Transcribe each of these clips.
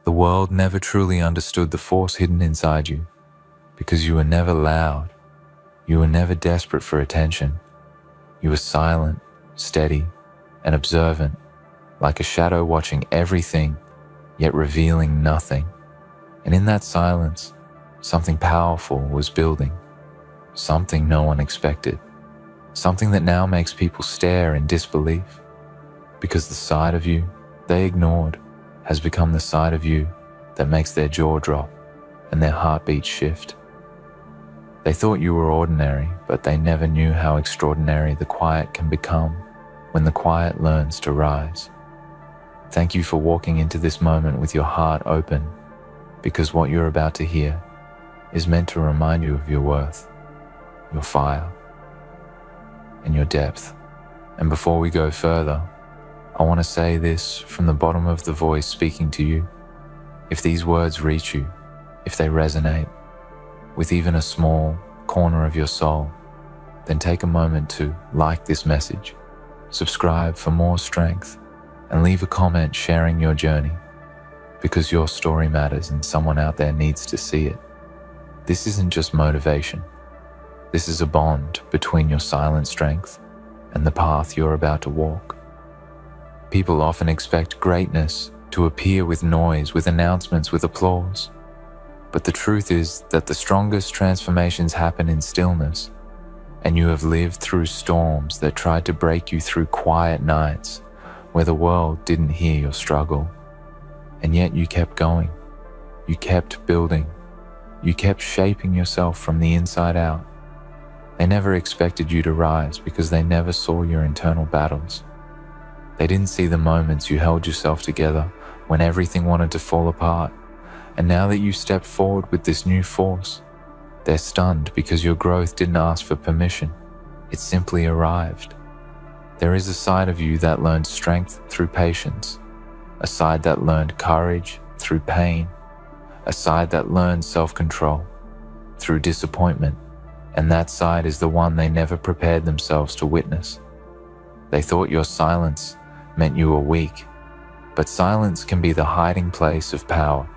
The world never truly understood the force hidden inside you because you were never loud. You were never desperate for attention. You were silent, steady, and observant, like a shadow watching everything, yet revealing nothing. And in that silence, something powerful was building, something no one expected, something that now makes people stare in disbelief, because the side of you they ignored has become the side of you that makes their jaw drop and their heartbeat shift. They thought you were ordinary, but they never knew how extraordinary the quiet can become when the quiet learns to rise. Thank you for walking into this moment with your heart open, because what you're about to hear is meant to remind you of your worth, your fire, and your depth. And before we go further, I want to say this from the bottom of the voice speaking to you. If these words reach you, if they resonate with even a small corner of your soul, then take a moment to like this message, subscribe for more strength, and leave a comment sharing your journey, because your story matters and someone out there needs to see it. This isn't just motivation. This is a bond between your silent strength and the path you're about to walk. People often expect greatness to appear with noise, with announcements, with applause. But the truth is that the strongest transformations happen in stillness, and you have lived through storms that tried to break you through quiet nights where the world didn't hear your struggle. And yet you kept going. You kept building. You kept shaping yourself from the inside out. They never expected you to rise because they never saw your internal battles. They didn't see the moments you held yourself together when everything wanted to fall apart. And now that you stepped forward with this new force, they're stunned because your growth didn't ask for permission. It simply arrived. There is a side of you that learned strength through patience, a side that learned courage through pain, a side that learned self-control through disappointment, and that side is the one they never prepared themselves to witness. They thought your silence meant you were weak, but silence can be the hiding place of power.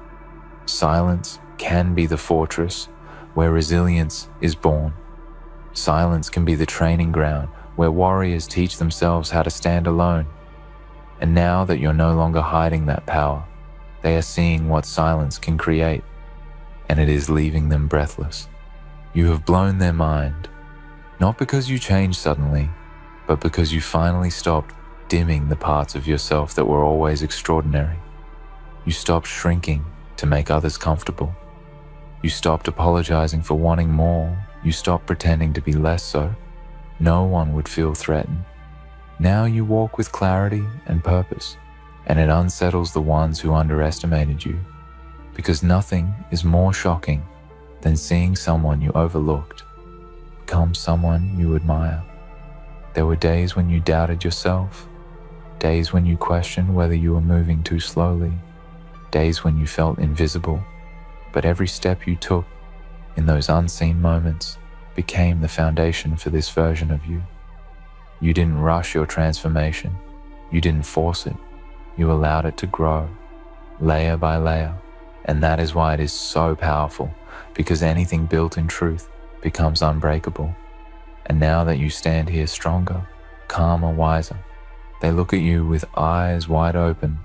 Silence can be the fortress where resilience is born. Silence can be the training ground where warriors teach themselves how to stand alone. And now that you're no longer hiding that power, they are seeing what silence can create, and it is leaving them breathless. You have blown their mind, not because you changed suddenly, but because you finally stopped dimming the parts of yourself that were always extraordinary. You stopped shrinking to make others comfortable. You stopped apologizing for wanting more. You stopped pretending to be less so. No one would feel threatened. Now you walk with clarity and purpose, and it unsettles the ones who underestimated you, because nothing is more shocking than seeing someone you overlooked become someone you admire. There were days when you doubted yourself, days when you questioned whether you were moving too slowly, days when you felt invisible, but every step you took in those unseen moments became the foundation for this version of you. You didn't rush your transformation. You didn't force it. You allowed it to grow, layer by layer, and that is why it is so powerful, because anything built in truth becomes unbreakable. And now that you stand here stronger, calmer, wiser, they look at you with eyes wide open,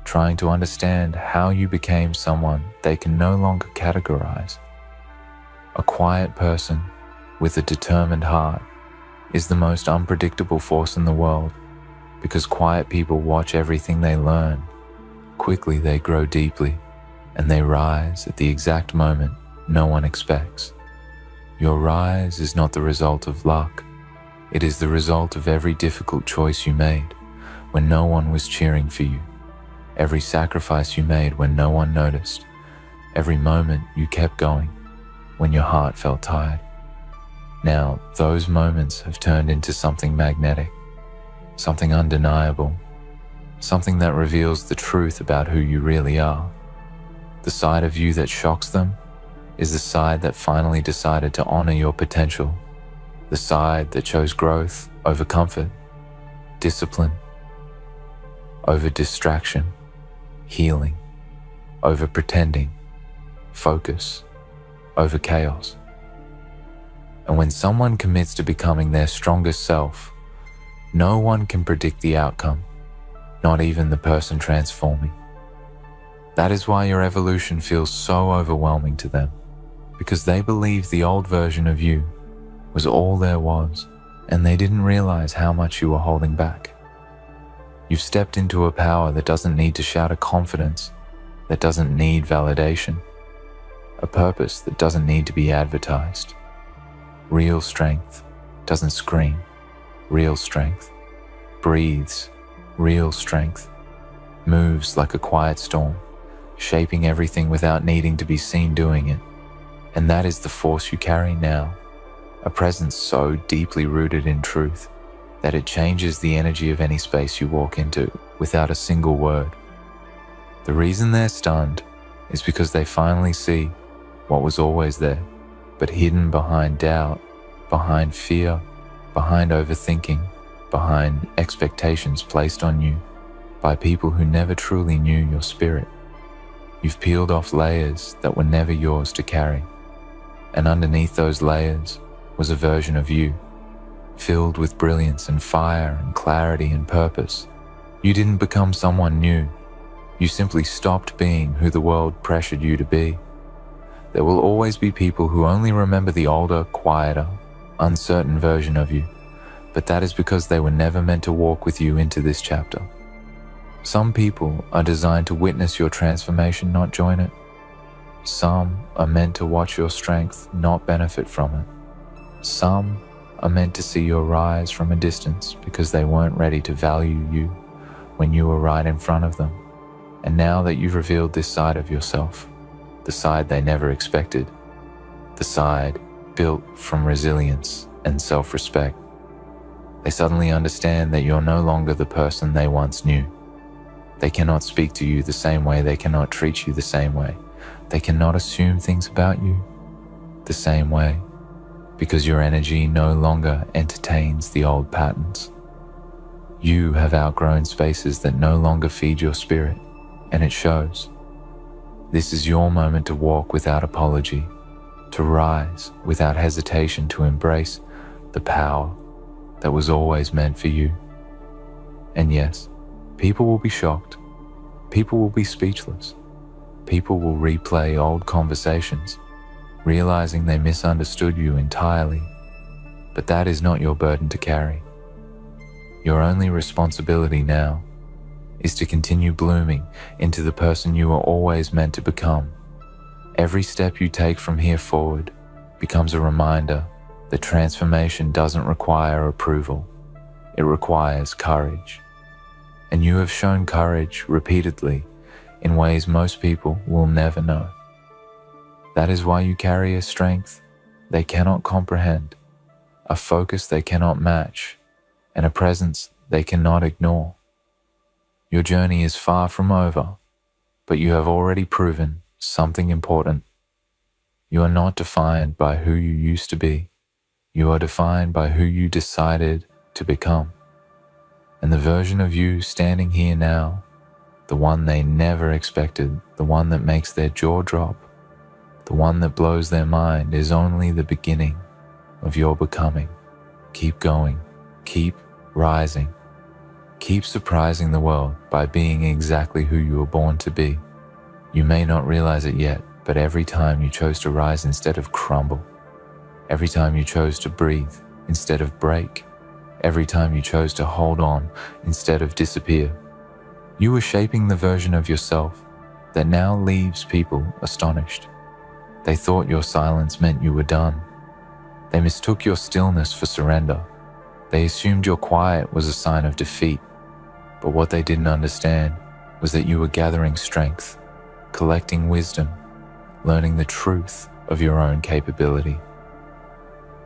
trying to understand how you became someone they can no longer categorize. A quiet person with a determined heart is the most unpredictable force in the world, because quiet people watch everything they learn. Quickly they grow deeply, and they rise at the exact moment no one expects. Your rise is not the result of luck. It is the result of every difficult choice you made when no one was cheering for you, every sacrifice you made when no one noticed, every moment you kept going when your heart felt tired. Now, those moments have turned into something magnetic, something undeniable, something that reveals the truth about who you really are. The side of you that shocks them is the side that finally decided to honor your potential, the side that chose growth over comfort, discipline over distraction, healing over pretending, focus over chaos. And when someone commits to becoming their strongest self, no one can predict the outcome, not even the person transforming. That is why your evolution feels so overwhelming to them, because they believe the old version of you was all there was, and they didn't realize how much you were holding back. You've stepped into a power that doesn't need to shout a confidence, that doesn't need validation, a purpose that doesn't need to be advertised. Real strength doesn't scream. Real strength breathes. Real strength moves like a quiet storm, shaping everything without needing to be seen doing it. And that is the force you carry now, a presence so deeply rooted in truth that it changes the energy of any space you walk into without a single word. The reason they're stunned is because they finally see what was always there, but hidden behind doubt, behind fear, behind overthinking, behind expectations placed on you by people who never truly knew your spirit. You've peeled off layers that were never yours to carry, and underneath those layers was a version of you, filled with brilliance and fire and clarity and purpose. You didn't become someone new. You simply stopped being who the world pressured you to be. There will always be people who only remember the older, quieter, uncertain version of you, but that is because they were never meant to walk with you into this chapter. Some people are designed to witness your transformation, not join it. Some are meant to watch your strength, not benefit from it. Some are meant to see your rise from a distance because they weren't ready to value you when you were right in front of them. And now that you've revealed this side of yourself, the side they never expected, the side built from resilience and self-respect, they suddenly understand that you're no longer the person they once knew. They cannot speak to you the same way, they cannot treat you the same way, they cannot assume things about you the same way, because your energy no longer entertains the old patterns. You have outgrown spaces that no longer feed your spirit, and it shows. This is your moment to walk without apology, to rise without hesitation, to embrace the power that was always meant for you. And yes, people will be shocked. People will be speechless. People will replay old conversations, realizing they misunderstood you entirely. But that is not your burden to carry. Your only responsibility now is to continue blooming into the person you are always meant to become. Every step you take from here forward becomes a reminder that transformation doesn't require approval. It requires courage. And you have shown courage repeatedly in ways most people will never know. That is why you carry a strength they cannot comprehend, a focus they cannot match, and a presence they cannot ignore. Your journey is far from over, but you have already proven something important. You are not defined by who you used to be. You are defined by who you decided to become. And the version of you standing here now, the one they never expected, the one that makes their jaw drop, the one that blows their mind, is only the beginning of your becoming. Keep going, keep rising, keep surprising the world by being exactly who you were born to be. You may not realize it yet, but every time you chose to rise instead of crumble, every time you chose to breathe instead of break, every time you chose to hold on instead of disappear, you were shaping the version of yourself that now leaves people astonished. They thought your silence meant you were done. They mistook your stillness for surrender. They assumed your quiet was a sign of defeat. But what they didn't understand was that you were gathering strength, collecting wisdom, learning the truth of your own capability.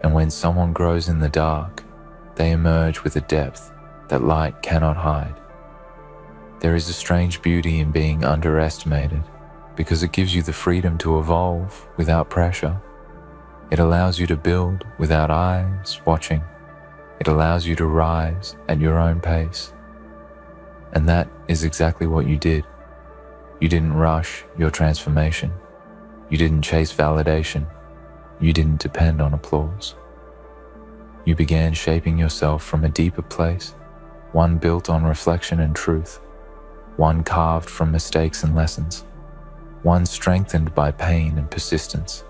And when someone grows in the dark, they emerge with a depth that light cannot hide. There is a strange beauty in being underestimated because it gives you the freedom to evolve without pressure. It allows you to build without eyes watching. It allows you to rise at your own pace. And that is exactly what you did. You didn't rush your transformation. You didn't chase validation. You didn't depend on applause. You began shaping yourself from a deeper place, one built on reflection and truth, one carved from mistakes and lessons, one strengthened by pain and persistence.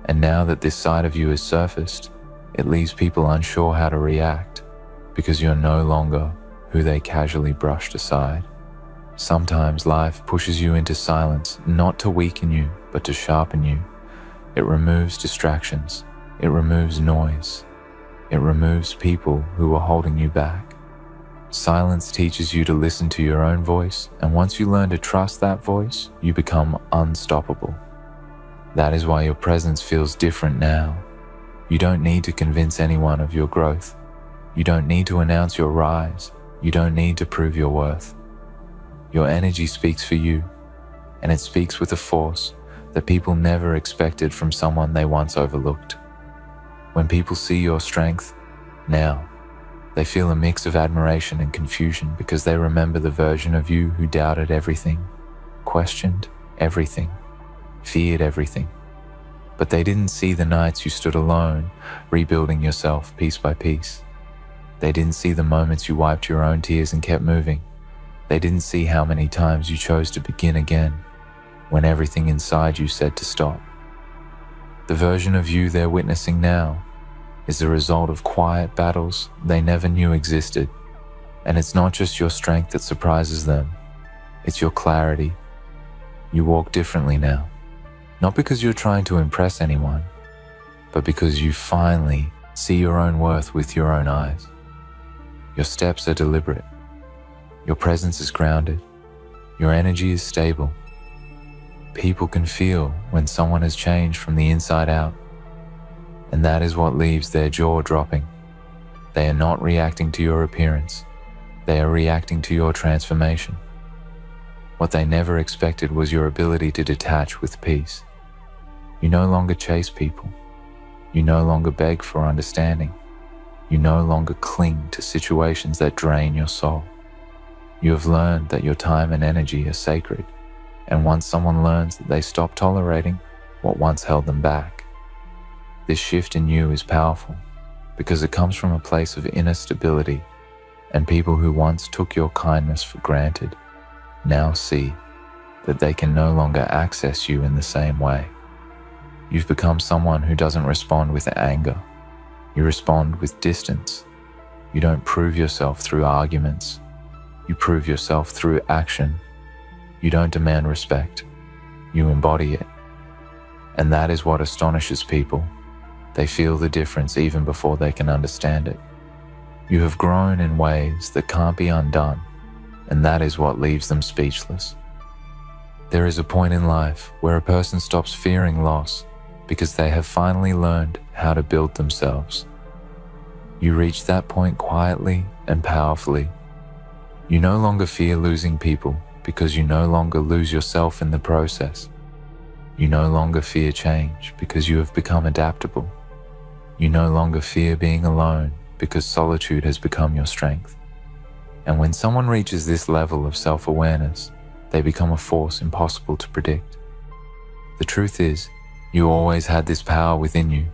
And now that this side of you is surfaced, it leaves people unsure how to react because you're no longer who they casually brushed aside. Sometimes life pushes you into silence, not to weaken you, but to sharpen you. It removes distractions. It removes noise. It removes people who are holding you back. Silence teaches you to listen to your own voice, and once you learn to trust that voice, you become unstoppable. That is why your presence feels different now. You don't need to convince anyone of your growth. You don't need to announce your rise. You don't need to prove your worth. Your energy speaks for you, and it speaks with a force that people never expected from someone they once overlooked. When people see your strength now, they feel a mix of admiration and confusion because they remember the version of you who doubted everything, questioned everything, feared everything. But they didn't see the nights you stood alone, rebuilding yourself piece by piece. They didn't see the moments you wiped your own tears and kept moving. They didn't see how many times you chose to begin again when everything inside you said to stop. The version of you they're witnessing now is the result of quiet battles they never knew existed. And it's not just your strength that surprises them, it's your clarity. You walk differently now, not because you're trying to impress anyone, but because you finally see your own worth with your own eyes. Your steps are deliberate. Your presence is grounded. Your energy is stable. People can feel when someone has changed from the inside out, and that is what leaves their jaw dropping. They are not reacting to your appearance. They are reacting to your transformation. What they never expected was your ability to detach with peace. You no longer chase people. You no longer beg for understanding. You no longer cling to situations that drain your soul. You have learned that your time and energy are sacred, and once someone learns that they stop tolerating what once held them back, this shift in you is powerful because it comes from a place of inner stability, and people who once took your kindness for granted now see that they can no longer access you in the same way. You've become someone who doesn't respond with anger. You respond with distance. You don't prove yourself through arguments. You prove yourself through action. You don't demand respect. You embody it. And that is what astonishes people. They feel the difference even before they can understand it. You have grown in ways that can't be undone, and that is what leaves them speechless. There is a point in life where a person stops fearing loss because they have finally learned how to build themselves. You reach that point quietly and powerfully. You no longer fear losing people because you no longer lose yourself in the process. You no longer fear change because you have become adaptable. You no longer fear being alone because solitude has become your strength. And when someone reaches this level of self-awareness, they become a force impossible to predict. The truth is, you always had this power within you,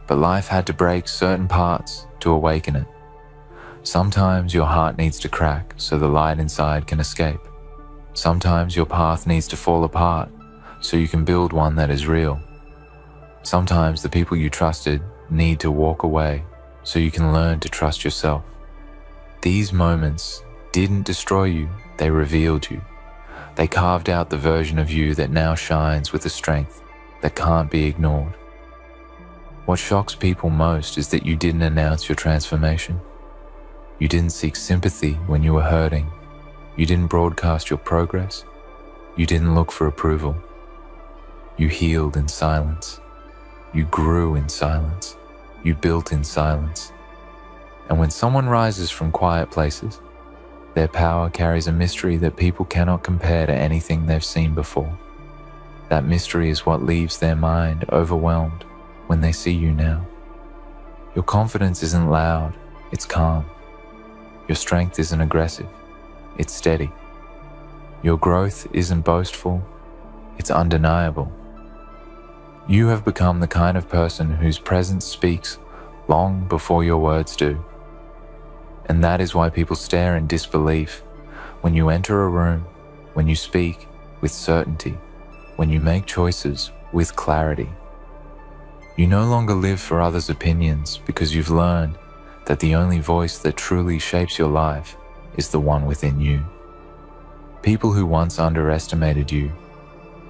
but life had to break certain parts to awaken it. Sometimes your heart needs to crack so the light inside can escape. Sometimes your path needs to fall apart so you can build one that is real. Sometimes the people you trusted need to walk away so you can learn to trust yourself. These moments didn't destroy you, they revealed you. They carved out the version of you that now shines with a strength that can't be ignored. What shocks people most is that you didn't announce your transformation. You didn't seek sympathy when you were hurting. You didn't broadcast your progress. You didn't look for approval. You healed in silence. You grew in silence. You built in silence. And when someone rises from quiet places, their power carries a mystery that people cannot compare to anything they've seen before. That mystery is what leaves their mind overwhelmed when they see you now. Your confidence isn't loud, it's calm. Your strength isn't aggressive, it's steady. Your growth isn't boastful, it's undeniable. You have become the kind of person whose presence speaks long before your words do. And that is why people stare in disbelief when you enter a room, when you speak with certainty, when you make choices with clarity. You no longer live for others' opinions because you've learned that the only voice that truly shapes your life is the one within you. People who once underestimated you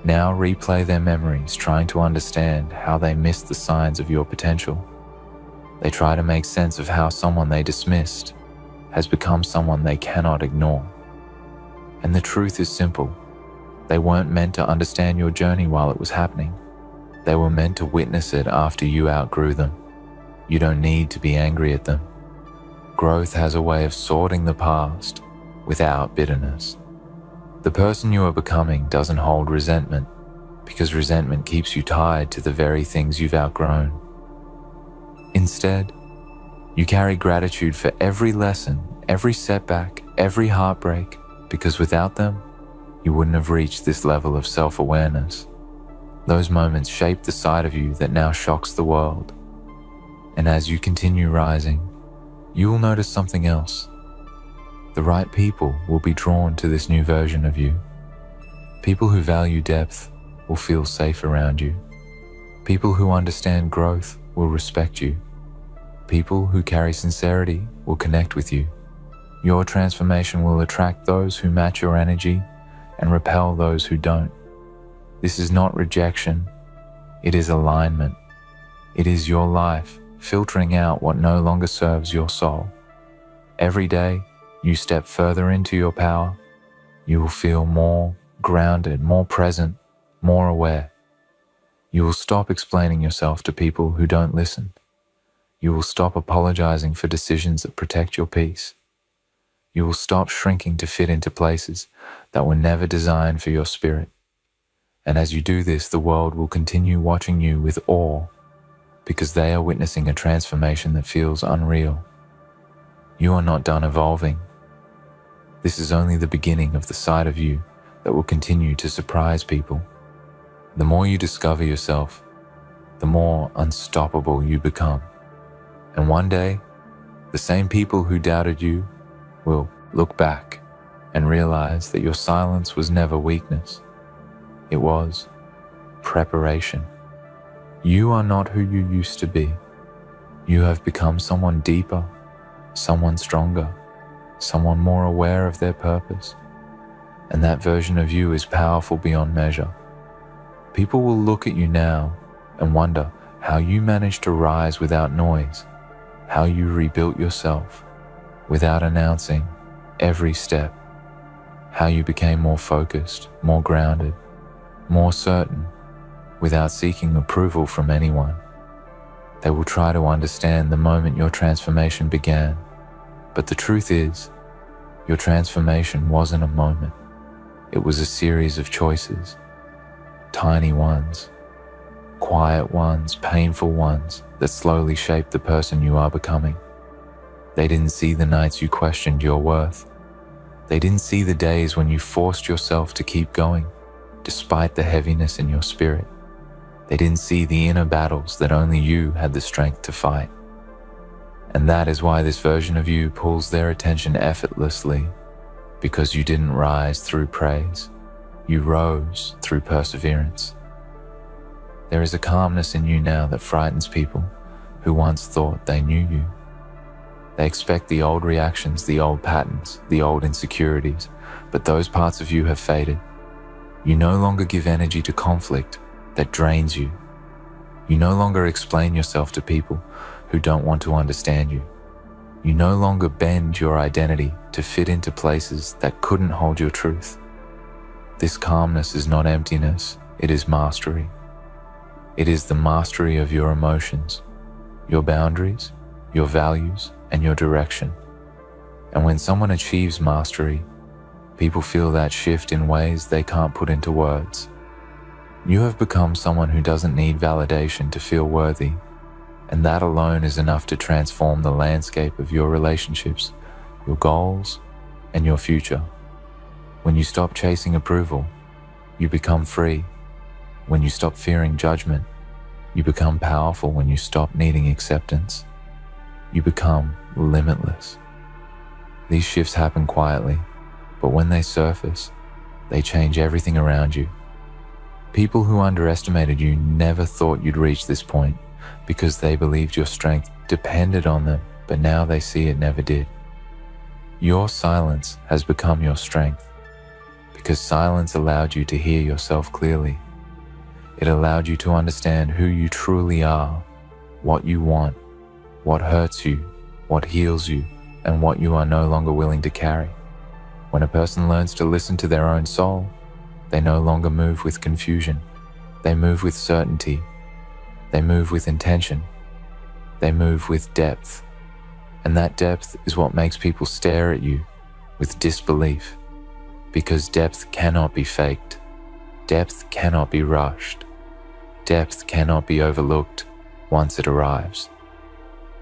now replay their memories trying to understand how they missed the signs of your potential. They try to make sense of how someone they dismissed has become someone they cannot ignore. And the truth is simple. They weren't meant to understand your journey while it was happening. They were meant to witness it after you outgrew them. You don't need to be angry at them. Growth has a way of sorting the past without bitterness. The person you are becoming doesn't hold resentment because resentment keeps you tied to the very things you've outgrown. Instead, you carry gratitude for every lesson, every setback, every heartbreak, because without them, you wouldn't have reached this level of self-awareness. Those moments shape the side of you that now shocks the world. And as you continue rising, you will notice something else. The right people will be drawn to this new version of you. People who value depth will feel safe around you. People who understand growth will respect you. People who carry sincerity will connect with you. Your transformation will attract those who match your energy and repel those who don't. This is not rejection, it is alignment. It is your life filtering out what no longer serves your soul. Every day you step further into your power, you will feel more grounded, more present, more aware. You will stop explaining yourself to people who don't listen. You will stop apologizing for decisions that protect your peace. You will stop shrinking to fit into places that were never designed for your spirit. And as you do this, the world will continue watching you with awe because they are witnessing a transformation that feels unreal. You are not done evolving. This is only the beginning of the side of you that will continue to surprise people. The more you discover yourself, the more unstoppable you become. And one day, the same people who doubted you will look back and realize that your silence was never weakness. It was preparation. You are not who you used to be. You have become someone deeper, someone stronger, someone more aware of their purpose. And that version of you is powerful beyond measure. People will look at you now and wonder how you managed to rise without noise, how you rebuilt yourself without announcing every step, how you became more focused, more grounded, more certain, without seeking approval from anyone. They will try to understand the moment your transformation began, but the truth is, your transformation wasn't a moment. It was a series of choices, tiny ones, quiet ones, painful ones that slowly shaped the person you are becoming. They didn't see the nights you questioned your worth. They didn't see the days when you forced yourself to keep going, despite the heaviness in your spirit. They didn't see the inner battles that only you had the strength to fight. And that is why this version of you pulls their attention effortlessly, because you didn't rise through praise. You rose through perseverance. There is a calmness in you now that frightens people who once thought they knew you. They expect the old reactions, the old patterns, the old insecurities, but those parts of you have faded. You no longer give energy to conflict that drains you. You no longer explain yourself to people who don't want to understand you. You no longer bend your identity to fit into places that couldn't hold your truth. This calmness is not emptiness, it is mastery. It is the mastery of your emotions, your boundaries, your values, and your direction. And when someone achieves mastery, people feel that shift in ways they can't put into words. You have become someone who doesn't need validation to feel worthy, and that alone is enough to transform the landscape of your relationships, your goals, and your future. When you stop chasing approval, you become free. When you stop fearing judgment, you become powerful. When you stop needing acceptance, you become limitless. These shifts happen quietly, but when they surface, they change everything around you. People who underestimated you never thought you'd reach this point because they believed your strength depended on them, but now they see it never did. Your silence has become your strength because silence allowed you to hear yourself clearly. It allowed you to understand who you truly are, what you want, what hurts you, what heals you, and what you are no longer willing to carry. When a person learns to listen to their own soul, they no longer move with confusion. They move with certainty. They move with intention. They move with depth. And that depth is what makes people stare at you with disbelief. Because depth cannot be faked. Depth cannot be rushed. Depth cannot be overlooked once it arrives.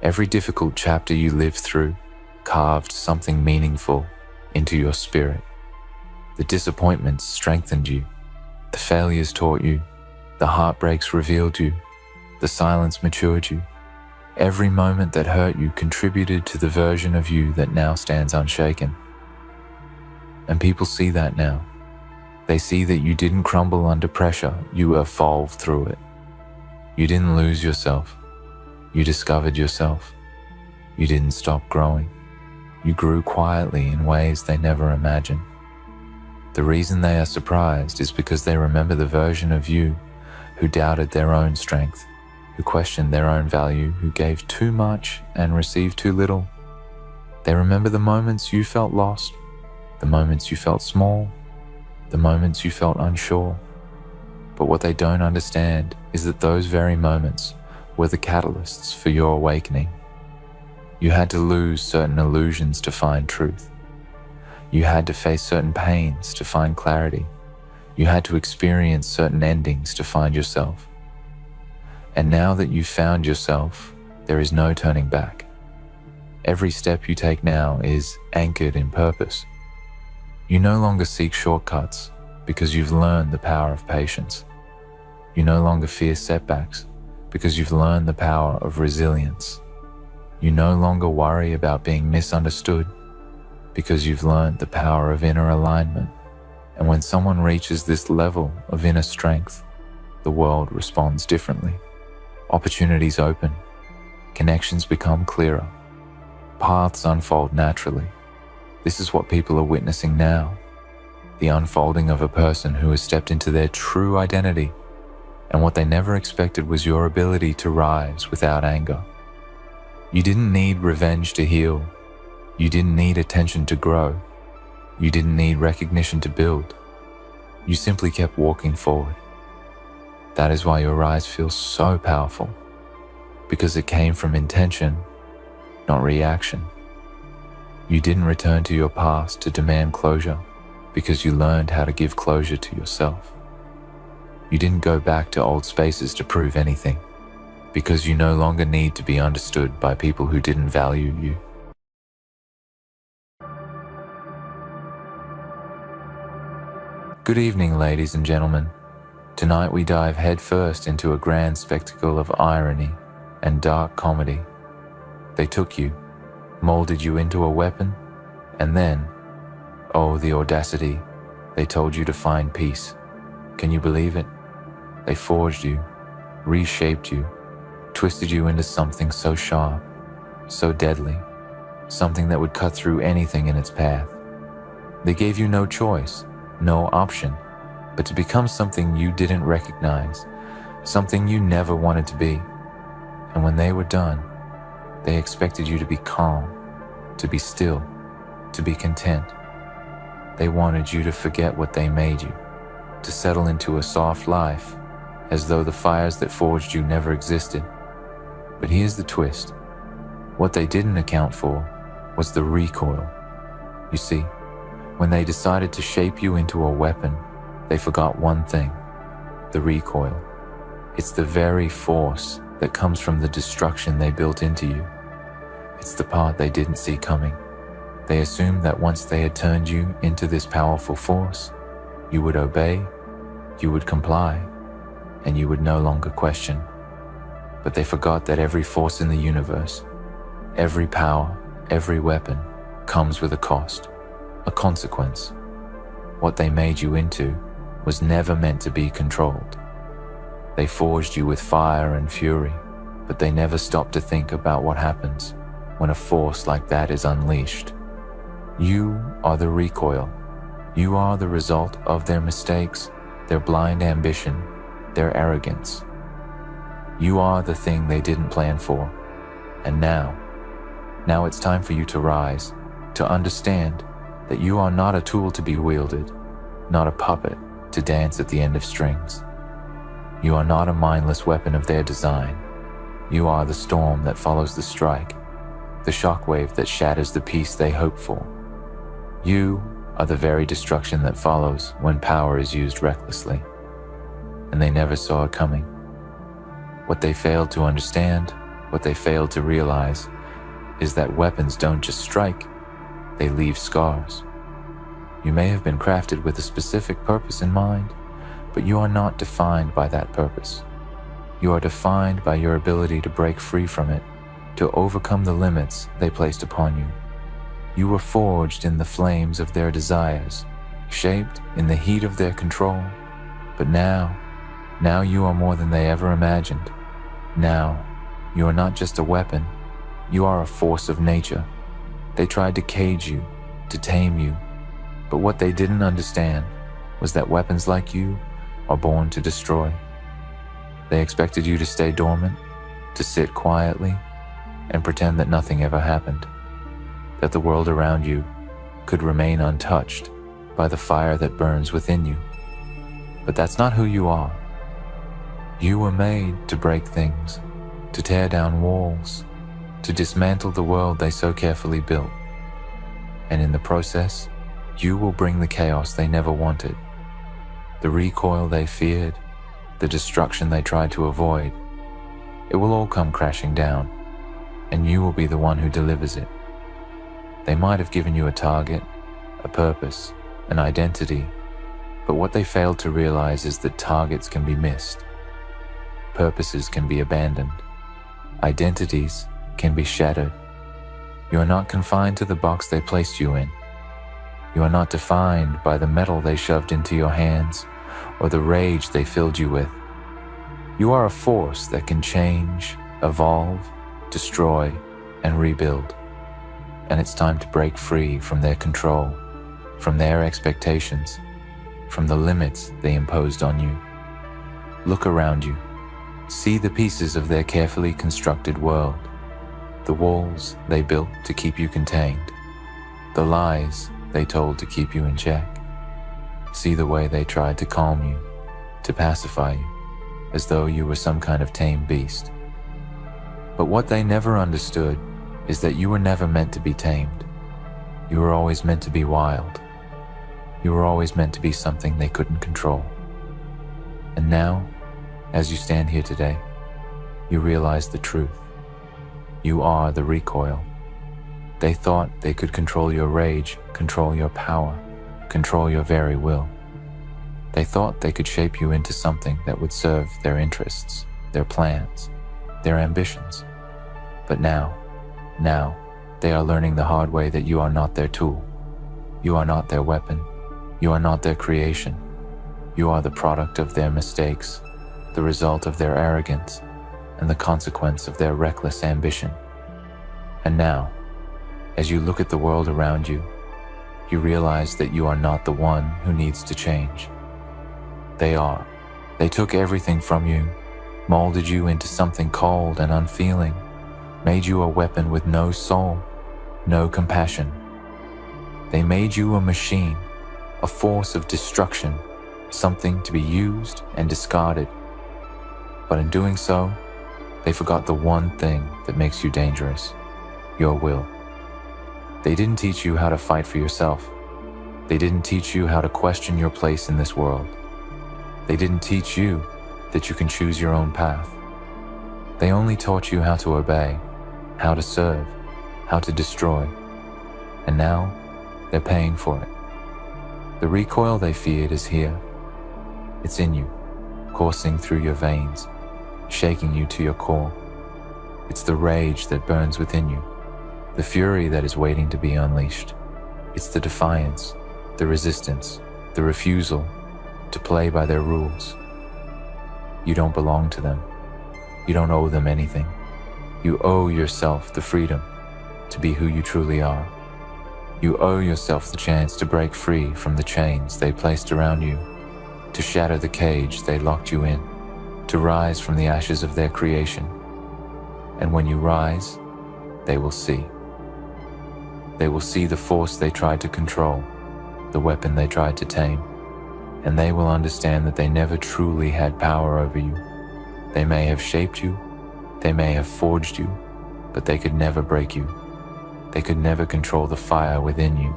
Every difficult chapter you lived through carved something meaningful into your spirit. The disappointments strengthened you. The failures taught you. The heartbreaks revealed you. The silence matured you. Every moment that hurt you contributed to the version of you that now stands unshaken. And people see that now. They see that you didn't crumble under pressure, you evolved through it. You didn't lose yourself. You discovered yourself. You didn't stop growing. You grew quietly in ways they never imagined. The reason they are surprised is because they remember the version of you who doubted their own strength, who questioned their own value, who gave too much and received too little. They remember the moments you felt lost, the moments you felt small, the moments you felt unsure. But what they don't understand is that those very moments were the catalysts for your awakening. You had to lose certain illusions to find truth. You had to face certain pains to find clarity. You had to experience certain endings to find yourself. And now that you've found yourself, there is no turning back. Every step you take now is anchored in purpose. You no longer seek shortcuts because you've learned the power of patience. You no longer fear setbacks because you've learned the power of resilience. You no longer worry about being misunderstood because you've learned the power of inner alignment. And when someone reaches this level of inner strength, the world responds differently. Opportunities open, connections become clearer, paths unfold naturally. This is what people are witnessing now, the unfolding of a person who has stepped into their true identity, and what they never expected was your ability to rise without anger. You didn't need revenge to heal. You didn't need attention to grow. You didn't need recognition to build. You simply kept walking forward. That is why your rise feels so powerful, because it came from intention, not reaction. You didn't return to your past to demand closure because you learned how to give closure to yourself. You didn't go back to old spaces to prove anything because you no longer need to be understood by people who didn't value you. Good evening, ladies and gentlemen. Tonight we dive headfirst into a grand spectacle of irony and dark comedy. They took you, molded you into a weapon, and then, oh, the audacity, they told you to find peace. Can you believe it? They forged you, reshaped you, twisted you into something so sharp, so deadly, something that would cut through anything in its path. They gave you no choice, no option, but to become something you didn't recognize, something you never wanted to be. And when they were done, they expected you to be calm, to be still, to be content. They wanted you to forget what they made you, to settle into a soft life, as though the fires that forged you never existed. But here's the twist. What they didn't account for was the recoil. You see, when they decided to shape you into a weapon, they forgot one thing, the recoil. It's the very force that comes from the destruction they built into you. It's the part they didn't see coming. They assumed that once they had turned you into this powerful force, you would obey, you would comply, and you would no longer question. But they forgot that every force in the universe, every power, every weapon, comes with a cost, a consequence. What they made you into was never meant to be controlled. They forged you with fire and fury, but they never stopped to think about what happens when a force like that is unleashed. You are the recoil. You are the result of their mistakes, their blind ambition, their arrogance. You are the thing they didn't plan for. And now it's time for you to rise, to understand that you are not a tool to be wielded, not a puppet to dance at the end of strings. You are not a mindless weapon of their design. You are the storm that follows the strike, the shockwave that shatters the peace they hope for. You are the very destruction that follows when power is used recklessly. And they never saw it coming. What they failed to understand, what they failed to realize, is that weapons don't just strike, they leave scars. You may have been crafted with a specific purpose in mind, but you are not defined by that purpose. You are defined by your ability to break free from it, to overcome the limits they placed upon you. You were forged in the flames of their desires, shaped in the heat of their control. But now you are more than they ever imagined. Now, you are not just a weapon, you are a force of nature. They tried to cage you, to tame you, but what they didn't understand was that weapons like you are born to destroy. They expected you to stay dormant, to sit quietly, and pretend that nothing ever happened, that the world around you could remain untouched by the fire that burns within you. But that's not who you are. You were made to break things, to tear down walls, to dismantle the world they so carefully built. And in the process, you will bring the chaos they never wanted, the recoil they feared, the destruction they tried to avoid. It will all come crashing down, and you will be the one who delivers it. They might have given you a target, a purpose, an identity, but what they failed to realize is that targets can be missed. Purposes can be abandoned. Identities can be shattered. You are not confined to the box they placed you in. You are not defined by the metal they shoved into your hands or the rage they filled you with. You are a force that can change, evolve, destroy, and rebuild. And it's time to break free from their control, from their expectations, from the limits they imposed on you. Look around you. See the pieces of their carefully constructed world, the walls they built to keep you contained, the lies they told to keep you in check. See the way they tried to calm you, to pacify you, as though you were some kind of tame beast. But what they never understood is that you were never meant to be tamed. You were always meant to be wild. You were always meant to be something they couldn't control. And now, as you stand here today, you realize the truth. You are the recoil. They thought they could control your rage, control your power, control your very will. They thought they could shape you into something that would serve their interests, their plans, their ambitions. But now, they are learning the hard way that you are not their tool. You are not their weapon. You are not their creation. You are the product of their mistakes, the result of their arrogance, and the consequence of their reckless ambition. And now, as you look at the world around you, you realize that you are not the one who needs to change. They are. They took everything from you, molded you into something cold and unfeeling, made you a weapon with no soul, no compassion. They made you a machine, a force of destruction, something to be used and discarded. But in doing so, they forgot the one thing that makes you dangerous, your will. They didn't teach you how to fight for yourself. They didn't teach you how to question your place in this world. They didn't teach you that you can choose your own path. They only taught you how to obey, how to serve, how to destroy. And now, they're paying for it. The recoil they feared is here. It's in you, coursing through your veins, shaking you to your core. It's the rage that burns within you, the fury that is waiting to be unleashed. It's the defiance, the resistance, the refusal to play by their rules. You don't belong to them. You don't owe them anything. You owe yourself the freedom to be who you truly are. You owe yourself the chance to break free from the chains they placed around you, to shatter the cage they locked you in, to rise from the ashes of their creation. And when you rise, they will see. They will see the force they tried to control, the weapon they tried to tame, and they will understand that they never truly had power over you. They may have shaped you, they may have forged you, but they could never break you. They could never control the fire within you.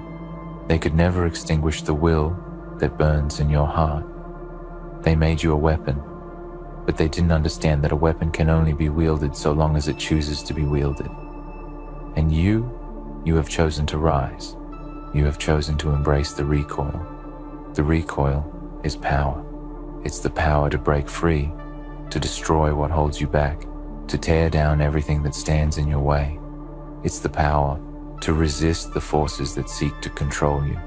They could never extinguish the will that burns in your heart. They made you a weapon, but they didn't understand that a weapon can only be wielded so long as it chooses to be wielded. And you have chosen to rise. You have chosen to embrace the recoil. The recoil is power. It's the power to break free, to destroy what holds you back, to tear down everything that stands in your way. It's the power to resist the forces that seek to control you,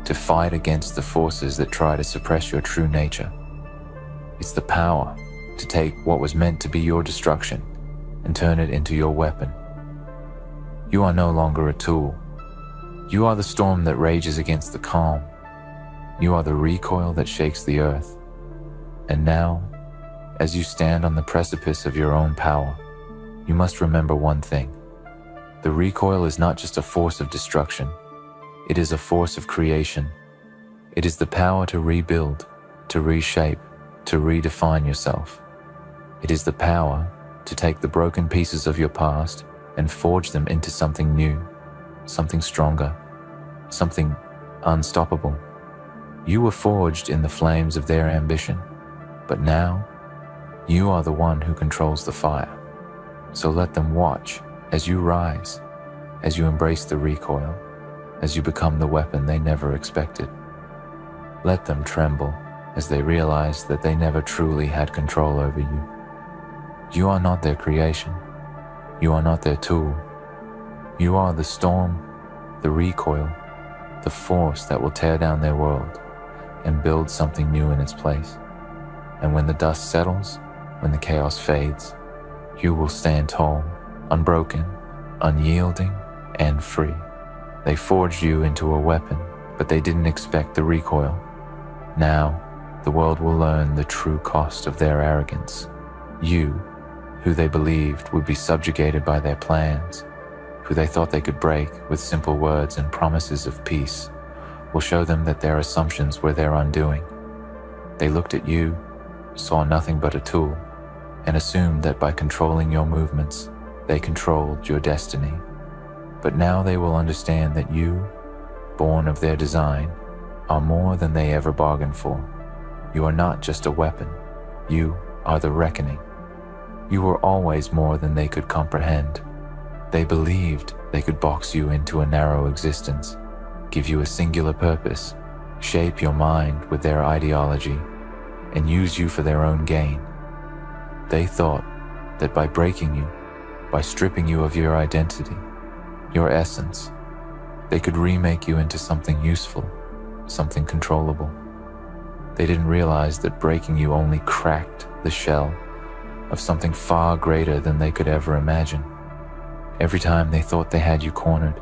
to fight against the forces that try to suppress your true nature. It's the power to take what was meant to be your destruction and turn it into your weapon. You are no longer a tool. You are the storm that rages against the calm. You are the recoil that shakes the earth. And now, as you stand on the precipice of your own power, you must remember one thing. The recoil is not just a force of destruction. It is a force of creation. It is the power to rebuild, to reshape, to redefine yourself. It is the power to take the broken pieces of your past and forge them into something new, something stronger, something unstoppable. You were forged in the flames of their ambition, but now you are the one who controls the fire. So let them watch as you rise, as you embrace the recoil, as you become the weapon they never expected. Let them tremble as they realize that they never truly had control over you. You are not their creation. You are not their tool. You are the storm, the recoil, the force that will tear down their world and build something new in its place. And when the dust settles, when the chaos fades, you will stand tall, unbroken, unyielding, and free. They forged you into a weapon, but they didn't expect the recoil. Now, the world will learn the true cost of their arrogance. You, who they believed would be subjugated by their plans, who they thought they could break with simple words and promises of peace, will show them that their assumptions were their undoing. They looked at you, saw nothing but a tool, and assumed that by controlling your movements, they controlled your destiny. But now they will understand that you, born of their design, are more than they ever bargained for. You are not just a weapon. You are the reckoning. You were always more than they could comprehend. They believed they could box you into a narrow existence, give you a singular purpose, shape your mind with their ideology, and use you for their own gain. They thought that by breaking you, by stripping you of your identity, your essence, they could remake you into something useful, something controllable. They didn't realize that breaking you only cracked the shell of something far greater than they could ever imagine. Every time they thought they had you cornered,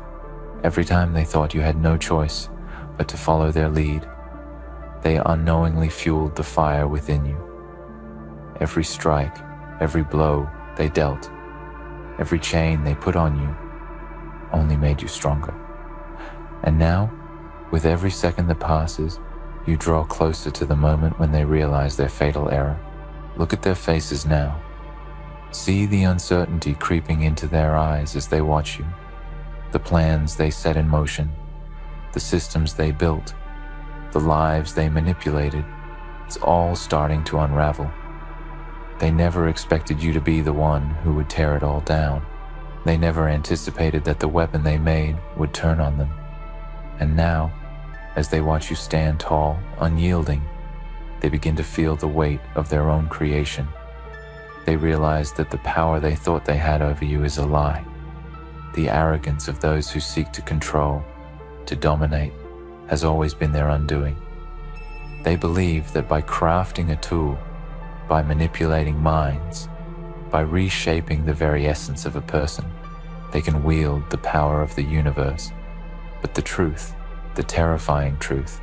every time they thought you had no choice but to follow their lead, they unknowingly fueled the fire within you. Every strike, every blow they dealt, every chain they put on you only made you stronger. And now, with every second that passes, you draw closer to the moment when they realize their fatal error. Look at their faces now. See the uncertainty creeping into their eyes as they watch you. The plans they set in motion, the systems they built, the lives they manipulated, it's all starting to unravel. They never expected you to be the one who would tear it all down. They never anticipated that the weapon they made would turn on them. And now, as they watch you stand tall, unyielding, they begin to feel the weight of their own creation. They realize that the power they thought they had over you is a lie. The arrogance of those who seek to control, to dominate, has always been their undoing. They believe that by crafting a tool, by manipulating minds, by reshaping the very essence of a person, they can wield the power of the universe. But the truth, the terrifying truth,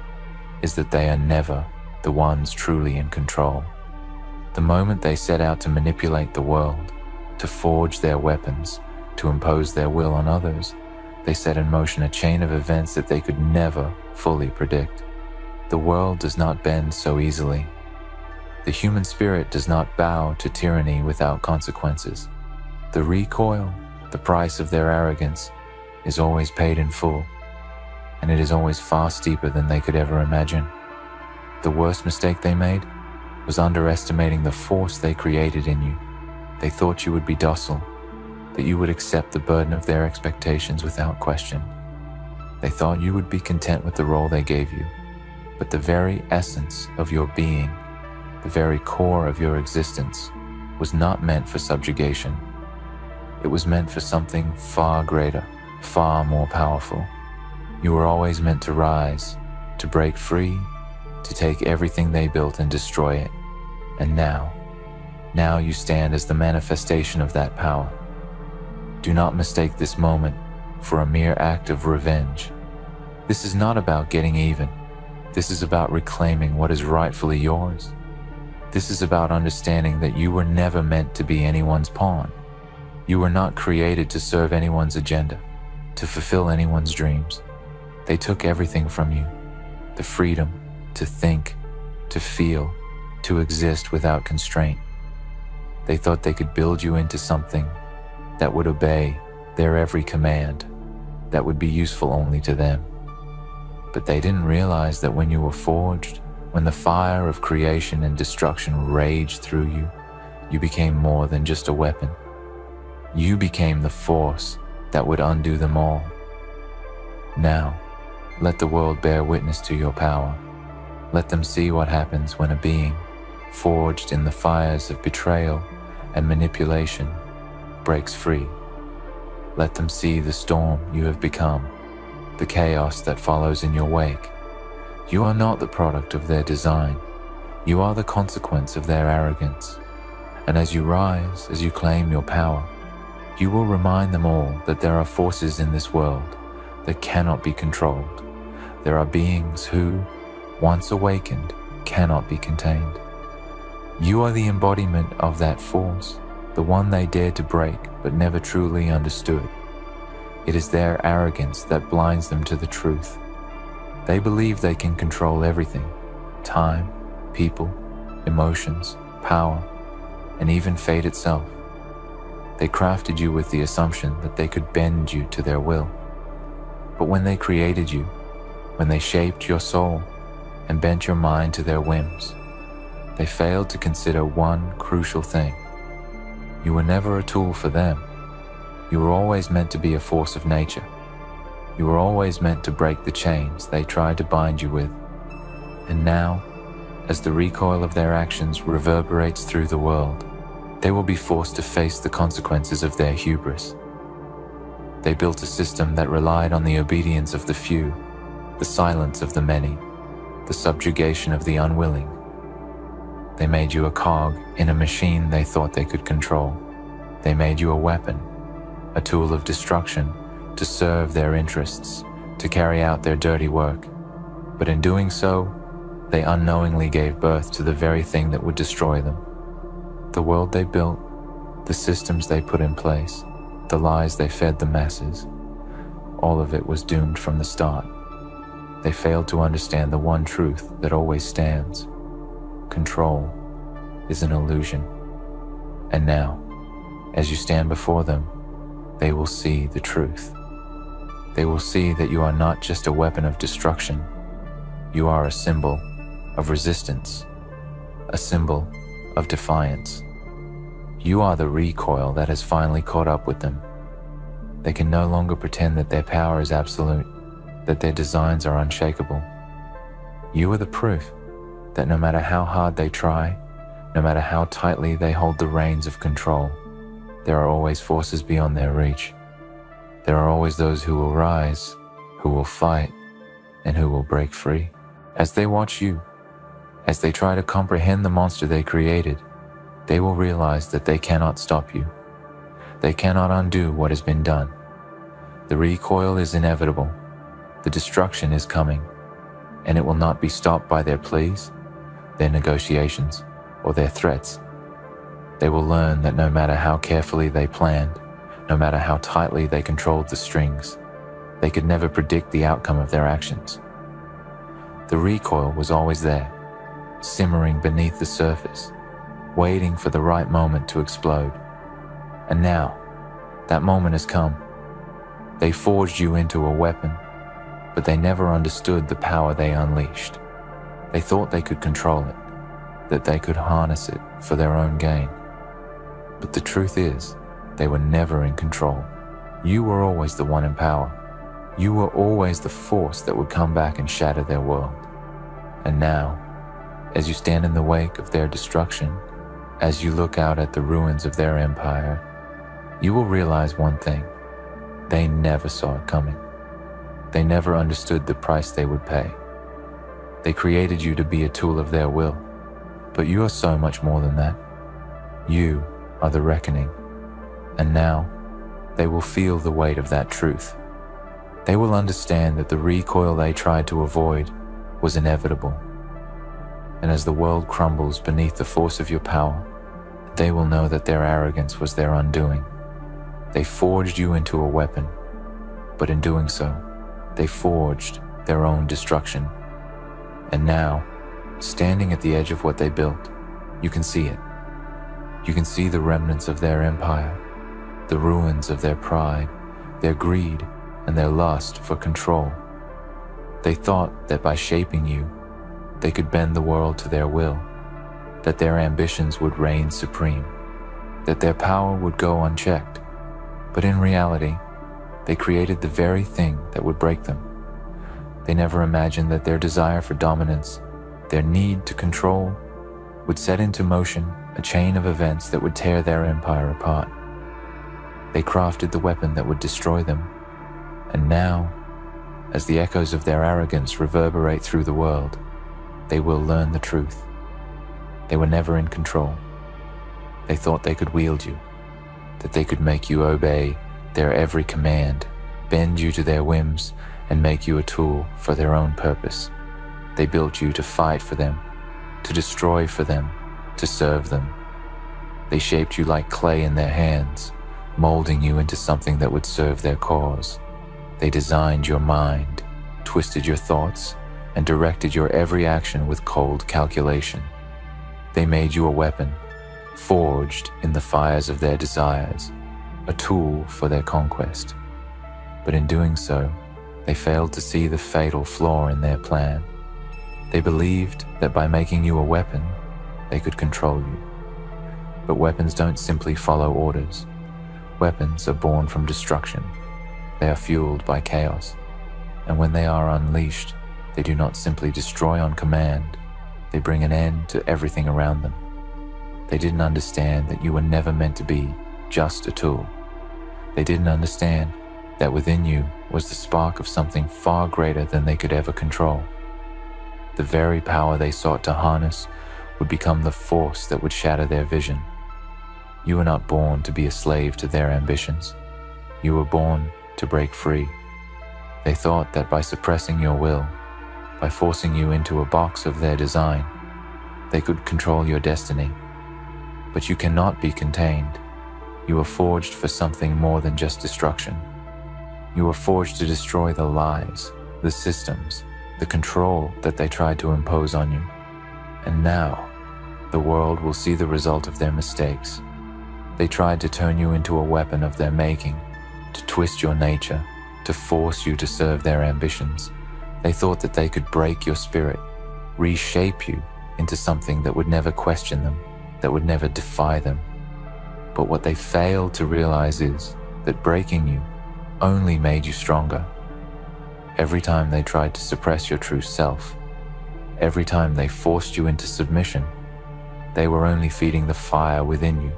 is that they are never the ones truly in control. The moment they set out to manipulate the world, to forge their weapons, to impose their will on others, they set in motion a chain of events that they could never fully predict. The world does not bend so easily. The human spirit does not bow to tyranny without consequences. The recoil, the price of their arrogance, is always paid in full, and it is always far steeper than they could ever imagine. The worst mistake they made was underestimating the force they created in you. They thought you would be docile, that you would accept the burden of their expectations without question. They thought you would be content with the role they gave you, but the very essence of your being, the very core of your existence, was not meant for subjugation. It was meant for something far greater, far more powerful. You were always meant to rise, to break free, to take everything they built and destroy it. And now you stand as the manifestation of that power. Do not mistake this moment for a mere act of revenge. This is not about getting even. This is about reclaiming what is rightfully yours. This is about understanding that you were never meant to be anyone's pawn. You were not created to serve anyone's agenda, to fulfill anyone's dreams. They took everything from you, the freedom to think, to feel, to exist without constraint. They thought they could build you into something that would obey their every command, that would be useful only to them. But they didn't realize that when you were forged, when the fire of creation and destruction raged through you, you became more than just a weapon. You became the force that would undo them all. Now, let the world bear witness to your power. Let them see what happens when a being, forged in the fires of betrayal and manipulation, breaks free. Let them see the storm you have become, the chaos that follows in your wake. You are not the product of their design. You are the consequence of their arrogance. And as you rise, as you claim your power, you will remind them all that there are forces in this world that cannot be controlled. There are beings who, once awakened, cannot be contained. You are the embodiment of that force, the one they dared to break but never truly understood. It is their arrogance that blinds them to the truth. They believe they can control everything: time, people, emotions, power, and even fate itself. They crafted you with the assumption that they could bend you to their will. But when they created you, when they shaped your soul and bent your mind to their whims, they failed to consider one crucial thing. You were never a tool for them. You were always meant to be a force of nature. You were always meant to break the chains they tried to bind you with. And now, as the recoil of their actions reverberates through the world, they will be forced to face the consequences of their hubris. They built a system that relied on the obedience of the few, the silence of the many, the subjugation of the unwilling. They made you a cog in a machine they thought they could control. They made you a weapon, a tool of destruction to serve their interests, to carry out their dirty work. But in doing so, they unknowingly gave birth to the very thing that would destroy them. The world they built, the systems they put in place, the lies they fed the masses, all of it was doomed from the start. They failed to understand the one truth that always stands. Control is an illusion. And now, as you stand before them, they will see the truth. They will see that you are not just a weapon of destruction. You are a symbol of resistance, a symbol of defiance. You are the recoil that has finally caught up with them. They can no longer pretend that their power is absolute, that their designs are unshakable. You are the proof that no matter how hard they try, no matter how tightly they hold the reins of control, there are always forces beyond their reach. There are always those who will rise, who will fight, and who will break free. As they watch you, as they try to comprehend the monster they created, they will realize that they cannot stop you. They cannot undo what has been done. The recoil is inevitable. The destruction is coming, and it will not be stopped by their pleas, their negotiations, or their threats. They will learn that no matter how carefully they planned, no matter how tightly they controlled the strings, they could never predict the outcome of their actions. The recoil was always there, simmering beneath the surface, waiting for the right moment to explode. And now, that moment has come. They forged you into a weapon, but they never understood the power they unleashed. They thought they could control it, that they could harness it for their own gain. But the truth is, they were never in control. You were always the one in power. You were always the force that would come back and shatter their world. And now, as you stand in the wake of their destruction, as you look out at the ruins of their empire, you will realize one thing. They never saw it coming. They never understood the price they would pay. They created you to be a tool of their will, but you are so much more than that. You are the reckoning. And now, they will feel the weight of that truth. They will understand that the recoil they tried to avoid was inevitable. And as the world crumbles beneath the force of your power, they will know that their arrogance was their undoing. They forged you into a weapon, but in doing so, they forged their own destruction. And now, standing at the edge of what they built, you can see it. You can see the remnants of their empire, the ruins of their pride, their greed, and their lust for control. They thought that by shaping you, they could bend the world to their will, that their ambitions would reign supreme, that their power would go unchecked. But in reality, they created the very thing that would break them. They never imagined that their desire for dominance, their need to control, would set into motion a chain of events that would tear their empire apart. They crafted the weapon that would destroy them. And now, as the echoes of their arrogance reverberate through the world, they will learn the truth. They were never in control. They thought they could wield you, that they could make you obey their every command, bend you to their whims, and make you a tool for their own purpose. They built you to fight for them, to destroy for them, to serve them. They shaped you like clay in their hands, molding you into something that would serve their cause. They designed your mind, twisted your thoughts, and directed your every action with cold calculation. They made you a weapon, forged in the fires of their desires, a tool for their conquest. But in doing so, they failed to see the fatal flaw in their plan. They believed that by making you a weapon, they could control you. But weapons don't simply follow orders. Weapons are born from destruction. They are fueled by chaos. And when they are unleashed, they do not simply destroy on command. They bring an end to everything around them. They didn't understand that you were never meant to be just a tool. They didn't understand that within you was the spark of something far greater than they could ever control. The very power they sought to harness would become the force that would shatter their vision. You were not born to be a slave to their ambitions. You were born to break free. They thought that by suppressing your will, by forcing you into a box of their design, they could control your destiny. But you cannot be contained. You were forged for something more than just destruction. You were forged to destroy the lies, the systems, the control that they tried to impose on you. And now, the world will see the result of their mistakes. They tried to turn you into a weapon of their making, to twist your nature, to force you to serve their ambitions. They thought that they could break your spirit, reshape you into something that would never question them, that would never defy them. But what they failed to realize is that breaking you only made you stronger. Every time they tried to suppress your true self, every time they forced you into submission, they were only feeding the fire within you,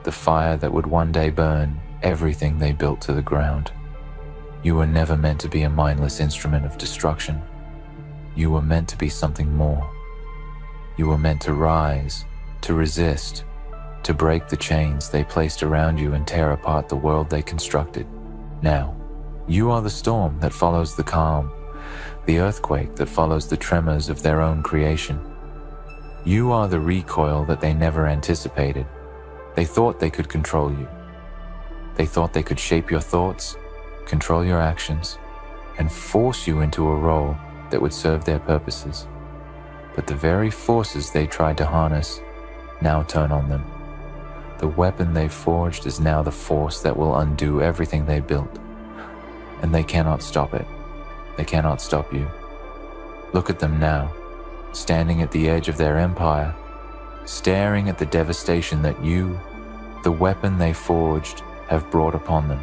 the fire that would one day burn everything they built to the ground. You were never meant to be a mindless instrument of destruction. You were meant to be something more. You were meant to rise, to resist, to break the chains they placed around you and tear apart the world they constructed. Now, you are the storm that follows the calm, the earthquake that follows the tremors of their own creation. You are the recoil that they never anticipated. They thought they could control you. They thought they could shape your thoughts, control your actions, and force you into a role that would serve their purposes. But the very forces they tried to harness now turn on them. The weapon they forged is now the force that will undo everything they built. And they cannot stop it. They cannot stop you. Look at them now, standing at the edge of their empire, staring at the devastation that you, the weapon they forged, have brought upon them.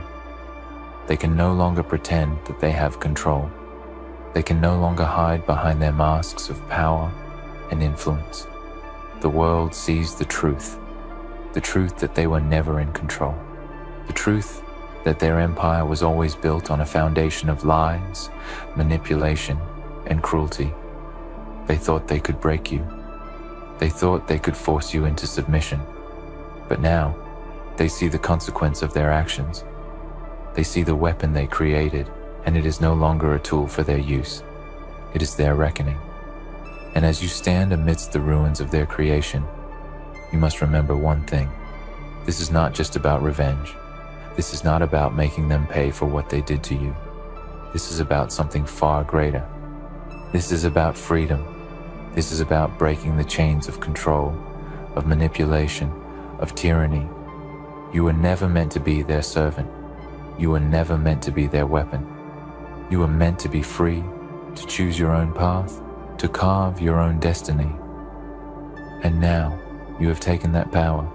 They can no longer pretend that they have control. They can no longer hide behind their masks of power and influence. The world sees the truth that they were never in control, the truth that their empire was always built on a foundation of lies, manipulation, and cruelty. They thought they could break you. They thought they could force you into submission. But now, they see the consequence of their actions. They see the weapon they created, and it is no longer a tool for their use. It is their reckoning. And as you stand amidst the ruins of their creation, you must remember one thing. This is not just about revenge. This is not about making them pay for what they did to you. This is about something far greater. This is about freedom. This is about breaking the chains of control, of manipulation, of tyranny. You were never meant to be their servant. You were never meant to be their weapon. You were meant to be free, to choose your own path, to carve your own destiny. And now, you have taken that power.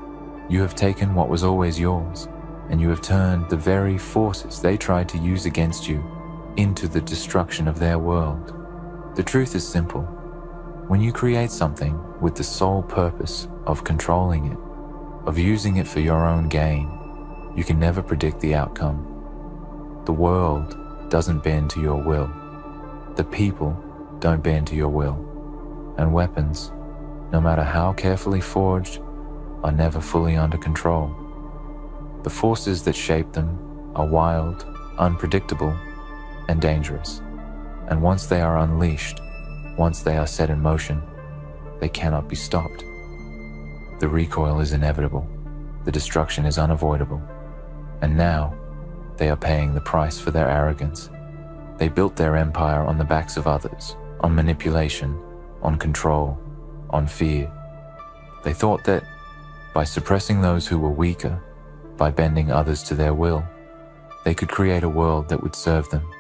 You have taken what was always yours, and you have turned the very forces they tried to use against you into the destruction of their world. The truth is simple. When you create something with the sole purpose of controlling it, of using it for your own gain, you can never predict the outcome. The world doesn't bend to your will. The people don't bend to your will. And weapons, no matter how carefully forged, are never fully under control. The forces that shape them are wild, unpredictable, and dangerous. And once they are unleashed, once they are set in motion, they cannot be stopped. The recoil is inevitable. The destruction is unavoidable. And now, they are paying the price for their arrogance. They built their empire on the backs of others, on manipulation, on control, on fear. They thought that by suppressing those who were weaker, by bending others to their will, they could create a world that would serve them,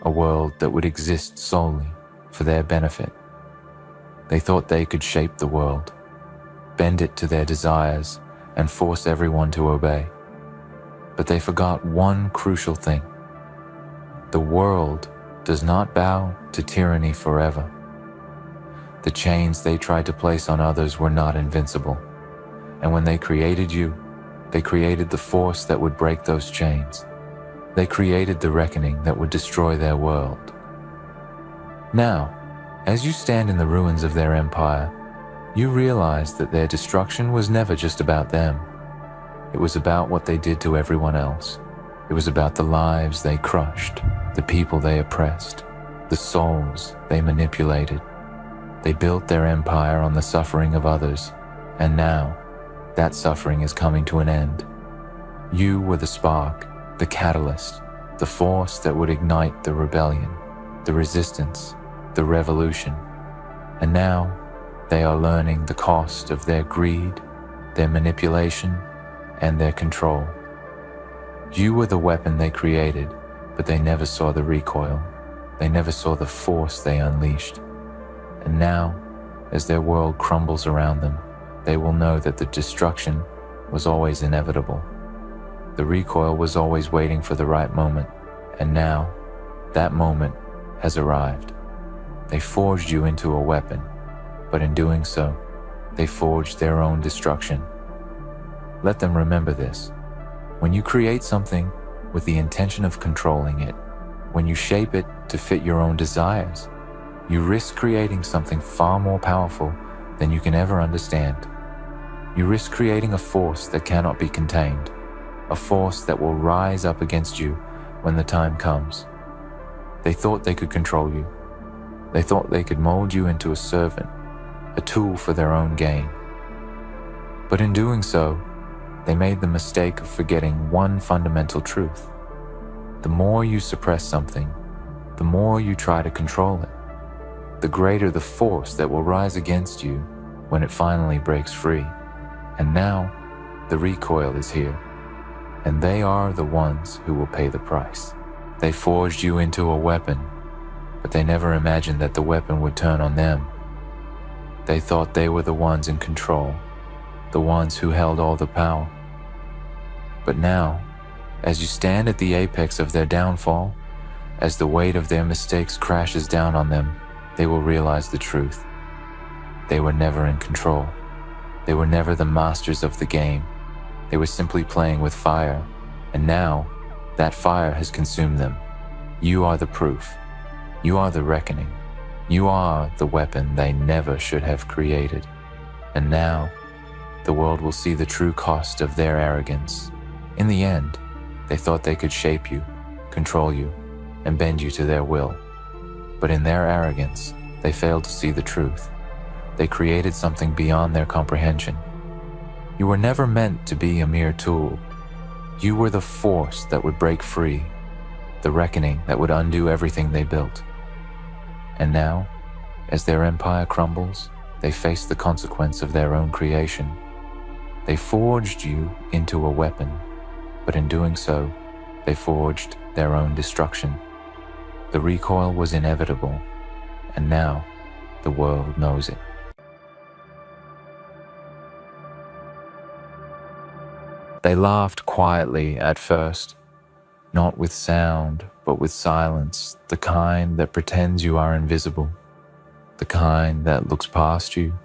a world that would exist solely for their benefit. They thought they could shape the world, bend it to their desires, and force everyone to obey. But they forgot one crucial thing. The world does not bow to tyranny forever. The chains they tried to place on others were not invincible. And when they created you, they created the force that would break those chains. They created the reckoning that would destroy their world. Now, as you stand in the ruins of their empire, you realize that their destruction was never just about them. It was about what they did to everyone else. It was about the lives they crushed, the people they oppressed, the souls they manipulated. They built their empire on the suffering of others, and now, that suffering is coming to an end. You were the spark, the catalyst, the force that would ignite the rebellion, the resistance, the revolution. And now, they are learning the cost of their greed, their manipulation, and their control. You were the weapon they created, but they never saw the recoil. They never saw the force they unleashed. And now, as their world crumbles around them, they will know that the destruction was always inevitable. The recoil was always waiting for the right moment, and now, that moment has arrived. They forged you into a weapon, but in doing so, they forged their own destruction. Let them remember this. When you create something with the intention of controlling it, when you shape it to fit your own desires, you risk creating something far more powerful than you can ever understand. You risk creating a force that cannot be contained, a force that will rise up against you when the time comes. They thought they could control you. They thought they could mold you into a servant, a tool for their own gain. But in doing so, they made the mistake of forgetting one fundamental truth. The more you suppress something, the more you try to control it, the greater the force that will rise against you when it finally breaks free. And now, the recoil is here, and they are the ones who will pay the price. They forged you into a weapon, but they never imagined that the weapon would turn on them. They thought they were the ones in control, the ones who held all the power. But now, as you stand at the apex of their downfall, as the weight of their mistakes crashes down on them, they will realize the truth. They were never in control. They were never the masters of the game. They were simply playing with fire, and now, that fire has consumed them. You are the proof. You are the reckoning. You are the weapon they never should have created. And now, the world will see the true cost of their arrogance. In the end, they thought they could shape you, control you, and bend you to their will. But in their arrogance, they failed to see the truth. They created something beyond their comprehension. You were never meant to be a mere tool. You were the force that would break free, the reckoning that would undo everything they built. And now, as their empire crumbles, they face the consequence of their own creation. They forged you into a weapon, but in doing so, they forged their own destruction. The recoil was inevitable, and now the world knows it. They laughed quietly at first, not with sound, but with silence, the kind that pretends you are invisible, the kind that looks past you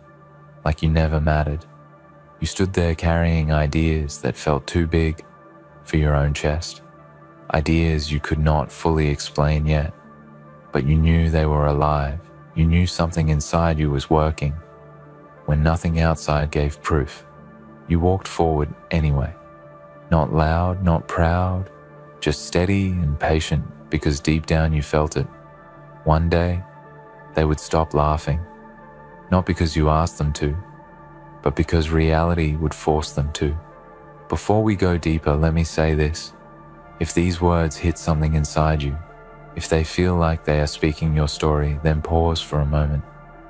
like you never mattered. You stood there carrying ideas that felt too big for your own chest, ideas you could not fully explain yet, but you knew they were alive. You knew something inside you was working. When nothing outside gave proof, you walked forward anyway. Not loud, not proud, just steady and patient because deep down you felt it. One day, they would stop laughing, not because you asked them to, but because reality would force them to. Before we go deeper, let me say this. If these words hit something inside you, if they feel like they are speaking your story, then pause for a moment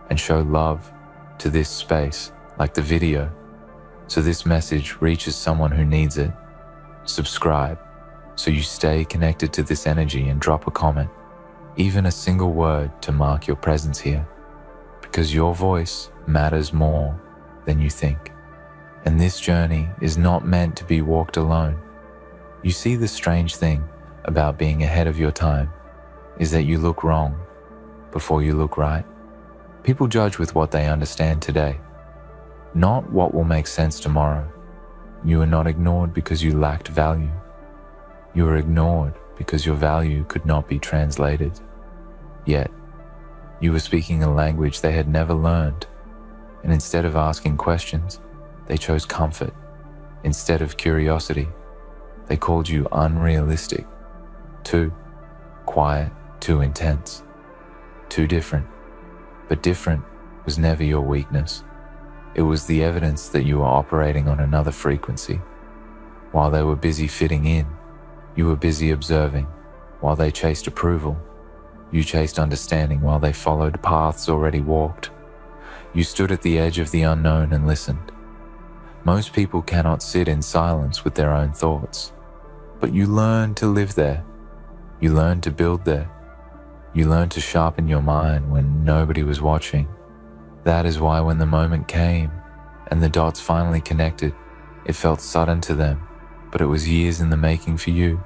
and show love to this space, like the video, so this message reaches someone who needs it. Subscribe so you stay connected to this energy and drop a comment, even a single word to mark your presence here, because your voice matters more than you think. And this journey is not meant to be walked alone. You see, the strange thing about being ahead of your time is that you look wrong before you look right. People judge with what they understand today, not what will make sense tomorrow. You are not ignored because you lacked value. You were ignored because your value could not be translated. Yet, you were speaking a language they had never learned, and instead of asking questions, they chose comfort. Instead of curiosity, they called you unrealistic, too quiet, too intense, too different. But different was never your weakness. It was the evidence that you were operating on another frequency. While they were busy fitting in, you were busy observing. While they chased approval, you chased understanding. While they followed paths already walked, you stood at the edge of the unknown and listened. Most people cannot sit in silence with their own thoughts, but you learn to live there. You learn to build there. You learn to sharpen your mind when nobody was watching. That is why when the moment came and the dots finally connected, it felt sudden to them. but it was years in the making for you.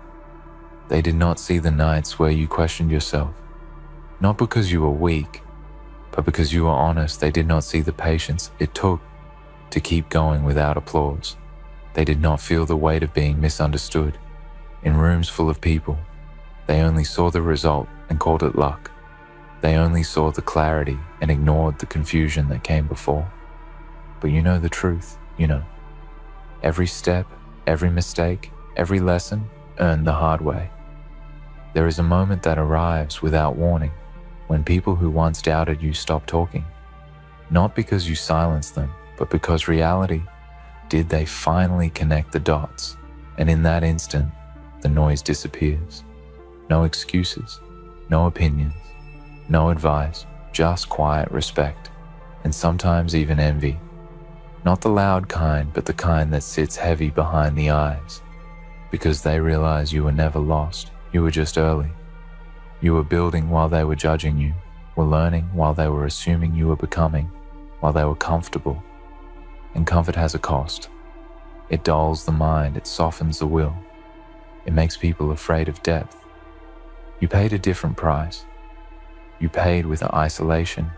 They did not see the nights where you questioned yourself, not because you were weak, but because you were honest. They did not see the patience it took to keep going without applause. They did not feel the weight of being misunderstood. In rooms full of people, they only saw the result and called it luck. They only saw the clarity and ignored the confusion that came before. But you know the truth, Every step, every mistake, every lesson earned the hard way. There is a moment that arrives without warning when people who once doubted you stop talking. Not because you silenced them, but because reality did they finally connect the dots. And in that instant, the noise disappears. No excuses, no opinions, no advice, just quiet respect, and sometimes even envy. Not the loud kind, but the kind that sits heavy behind the eyes, because they realize you were never lost, you were just early. You were building while they were judging you, were learning while they were assuming you were becoming, while they were comfortable. And comfort has a cost. It dulls the mind, it softens the will. It makes people afraid of depth. You paid a different price. You paid with isolation,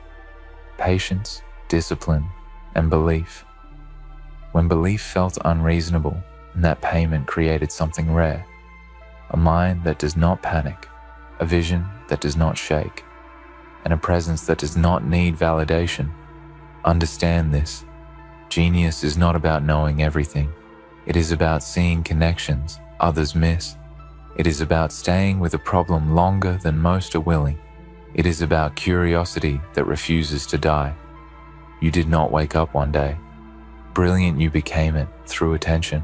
patience, discipline, and belief. When belief felt unreasonable, and that payment created something rare, a mind that does not panic, a vision that does not shake, and a presence that does not need validation. Understand this. Genius is not about knowing everything. It is about seeing connections others miss. It is about staying with a problem longer than most are willing. It is about curiosity that refuses to die. You did not wake up one day. Brilliant, you became it through attention,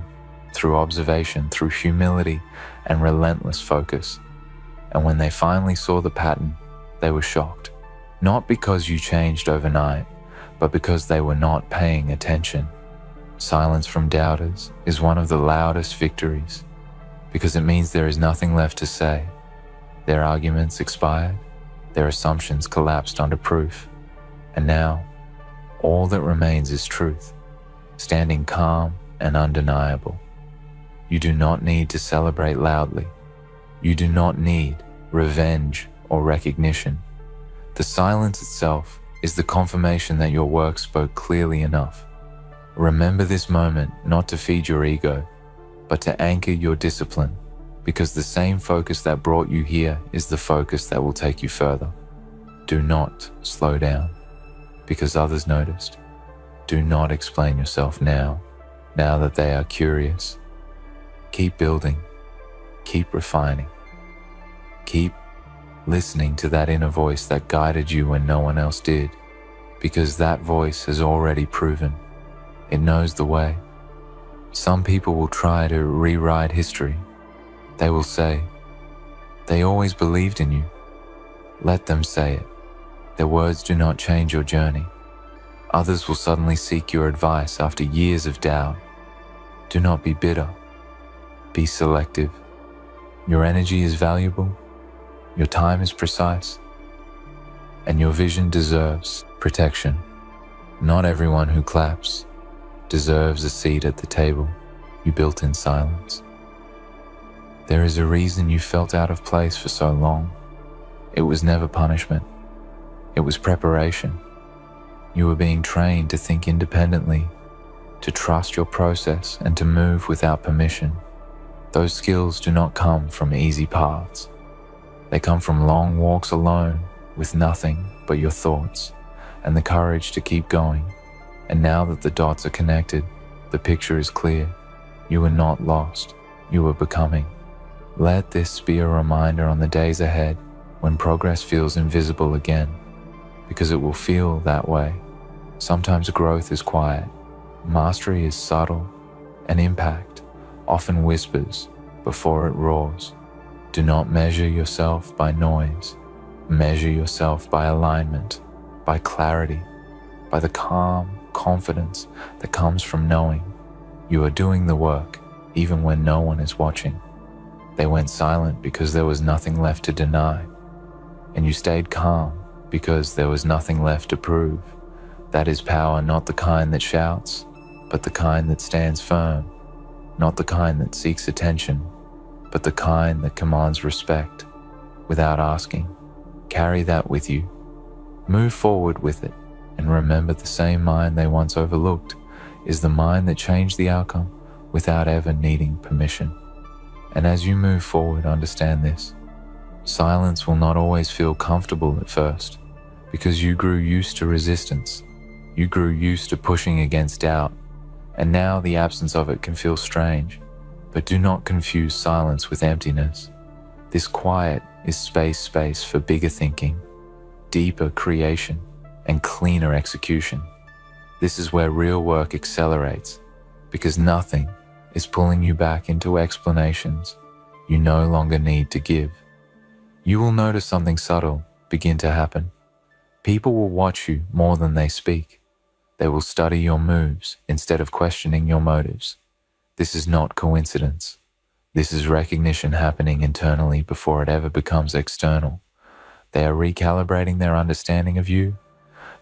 through observation, through humility and relentless focus. And when they finally saw the pattern, they were shocked. Not because you changed overnight, but because they were not paying attention. Silence from doubters is one of the loudest victories, because it means there is nothing left to say. Their arguments expired, their assumptions collapsed under proof, and now all that remains is truth, standing calm and undeniable. You do not need to celebrate loudly. You do not need revenge or recognition. The silence itself is the confirmation that your work spoke clearly enough. Remember this moment not to feed your ego, but to anchor your discipline, because the same focus that brought you here is the focus that will take you further. Do not slow down, because others noticed. Do not explain yourself now that they are curious. Keep building, keep refining, keep listening to that inner voice that guided you when no one else did, because that voice has already proven it knows the way. Some people will try to rewrite history. They will say, they always believed in you. Let them say it. Their words do not change your journey. Others will suddenly seek your advice after years of doubt. Do not be bitter. Be selective. Your energy is valuable. Your time is precise. And your vision deserves protection. Not everyone who claps deserves a seat at the table you built in silence. There is a reason you felt out of place for so long. It was never punishment. It was preparation. You were being trained to think independently, to trust your process, and to move without permission. Those skills do not come from easy paths. They come from long walks alone with nothing but your thoughts and the courage to keep going. And now that the dots are connected, the picture is clear. You were not lost. You were becoming. Let this be a reminder on the days ahead when progress feels invisible again, because it will feel that way. Sometimes growth is quiet, mastery is subtle, and impact often whispers before it roars. Do not measure yourself by noise. Measure yourself by alignment, by clarity, by the calm confidence that comes from knowing you are doing the work even when no one is watching. They went silent because there was nothing left to deny, and you stayed calm because there was nothing left to prove. That is power, not the kind that shouts, but the kind that stands firm. not the kind that seeks attention, but the kind that commands respect without asking. Carry that with you. Move forward with it, and remember the same mind they once overlooked is the mind that changed the outcome without ever needing permission. And as you move forward, understand this. Silence will not always feel comfortable at first, because you grew used to resistance. You grew used to pushing against doubt, and now the absence of it can feel strange. But do not confuse silence with emptiness. This quiet is space for bigger thinking, deeper creation, and cleaner execution. This is where real work accelerates, because nothing is pulling you back into explanations you no longer need to give. You will notice something subtle begin to happen. People will watch you more than they speak. They will study your moves instead of questioning your motives. This is not coincidence. This is recognition happening internally before it ever becomes external. They are recalibrating their understanding of you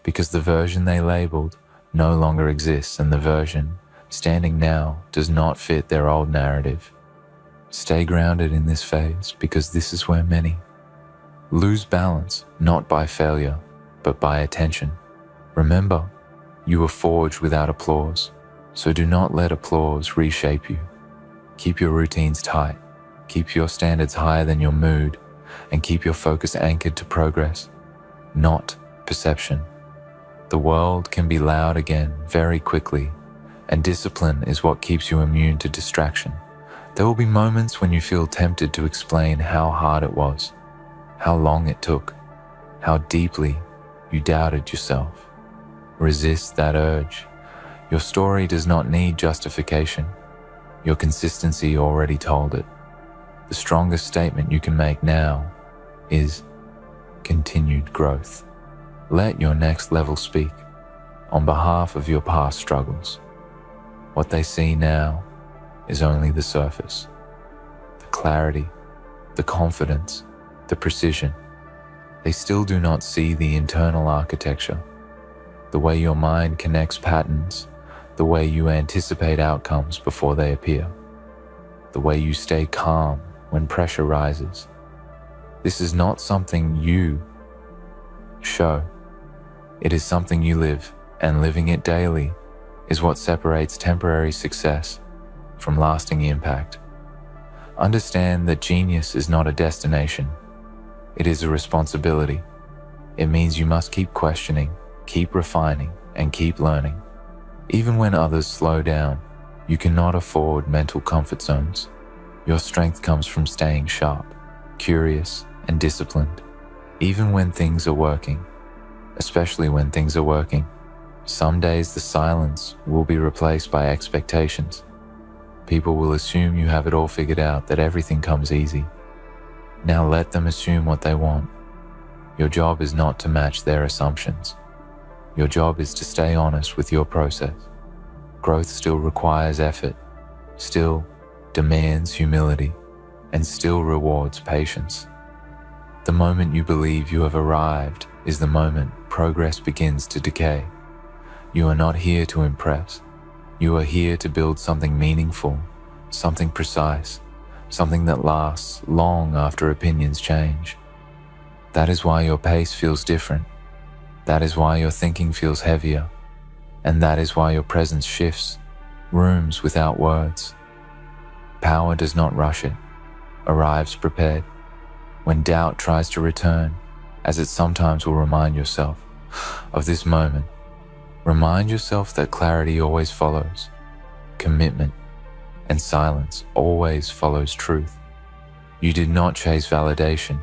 because the version they labeled no longer exists, and the version standing now does not fit their old narrative. Stay grounded in this phase, because this is where many lose balance, not by failure, but by attention. Remember, you were forged without applause, so do not let applause reshape you. Keep your routines tight, keep your standards higher than your mood, and keep your focus anchored to progress, not perception. The world can be loud again very quickly, and discipline is what keeps you immune to distraction. There will be moments when you feel tempted to explain how hard it was, how long it took, how deeply you doubted yourself. Resist that urge. Your story does not need justification. Your consistency already told it. The strongest statement you can make now is continued growth. Let your next level speak on behalf of your past struggles. What they see now is only the surface. The clarity, the confidence, the precision. They still do not see the internal architecture, the way your mind connects patterns, the way you anticipate outcomes before they appear, the way you stay calm when pressure rises. This is not something you show. It is something you live, and living it daily is what separates temporary success from lasting impact. Understand that genius is not a destination. It is a responsibility. It means you must keep questioning, keep refining, and keep learning. Even when others slow down, you cannot afford mental comfort zones. Your strength comes from staying sharp, curious, and disciplined, even when things are working. Especially when things are working. Some days the silence will be replaced by expectations. People will assume you have it all figured out, that everything comes easy. Now let them assume what they want. Your job is not to match their assumptions. Your job is to stay honest with your process. Growth still requires effort, still demands humility, and still rewards patience. The moment you believe you have arrived is the moment progress begins to decay. You are not here to impress. You are here to build something meaningful, something precise, something that lasts long after opinions change. That is why your pace feels different. That is why your thinking feels heavier. And that is why your presence shifts, rooms without words. Power does not rush it, arrives prepared. When doubt tries to return, as it sometimes will, remind yourself of this moment. Remind yourself that clarity always follows commitment, and silence always follows truth. You did not chase validation.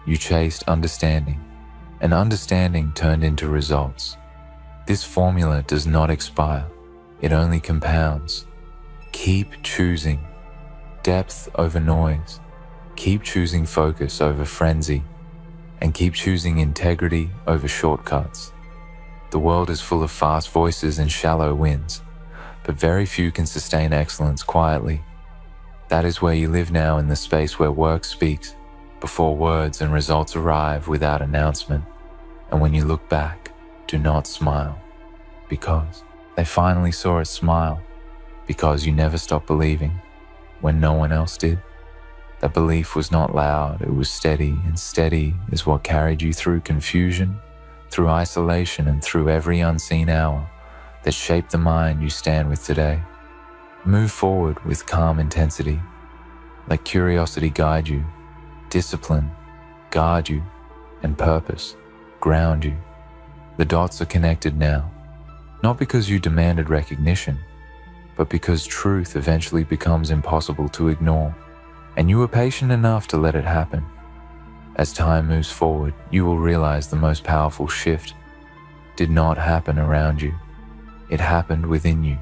You chased understanding, and understanding turned into results. This formula does not expire. It only compounds. Keep choosing depth over noise. Keep choosing focus over frenzy, and keep choosing integrity over shortcuts. The world is full of fast voices and shallow wins, but very few can sustain excellence quietly. That is where you live now, in the space where work speaks before words and results arrive without announcement. And when you look back, do not smile, because they finally saw it smile, because you never stopped believing when no one else did. That belief was not loud, it was steady, and steady is what carried you through confusion, through isolation, and through every unseen hour that shaped the mind you stand with today. Move forward with calm intensity. Let curiosity guide you, discipline guard you, and purpose ground you. The dots are connected now, not because you demanded recognition, but because truth eventually becomes impossible to ignore, and you were patient enough to let it happen. As time moves forward, you will realize the most powerful shift did not happen around you. It happened within you.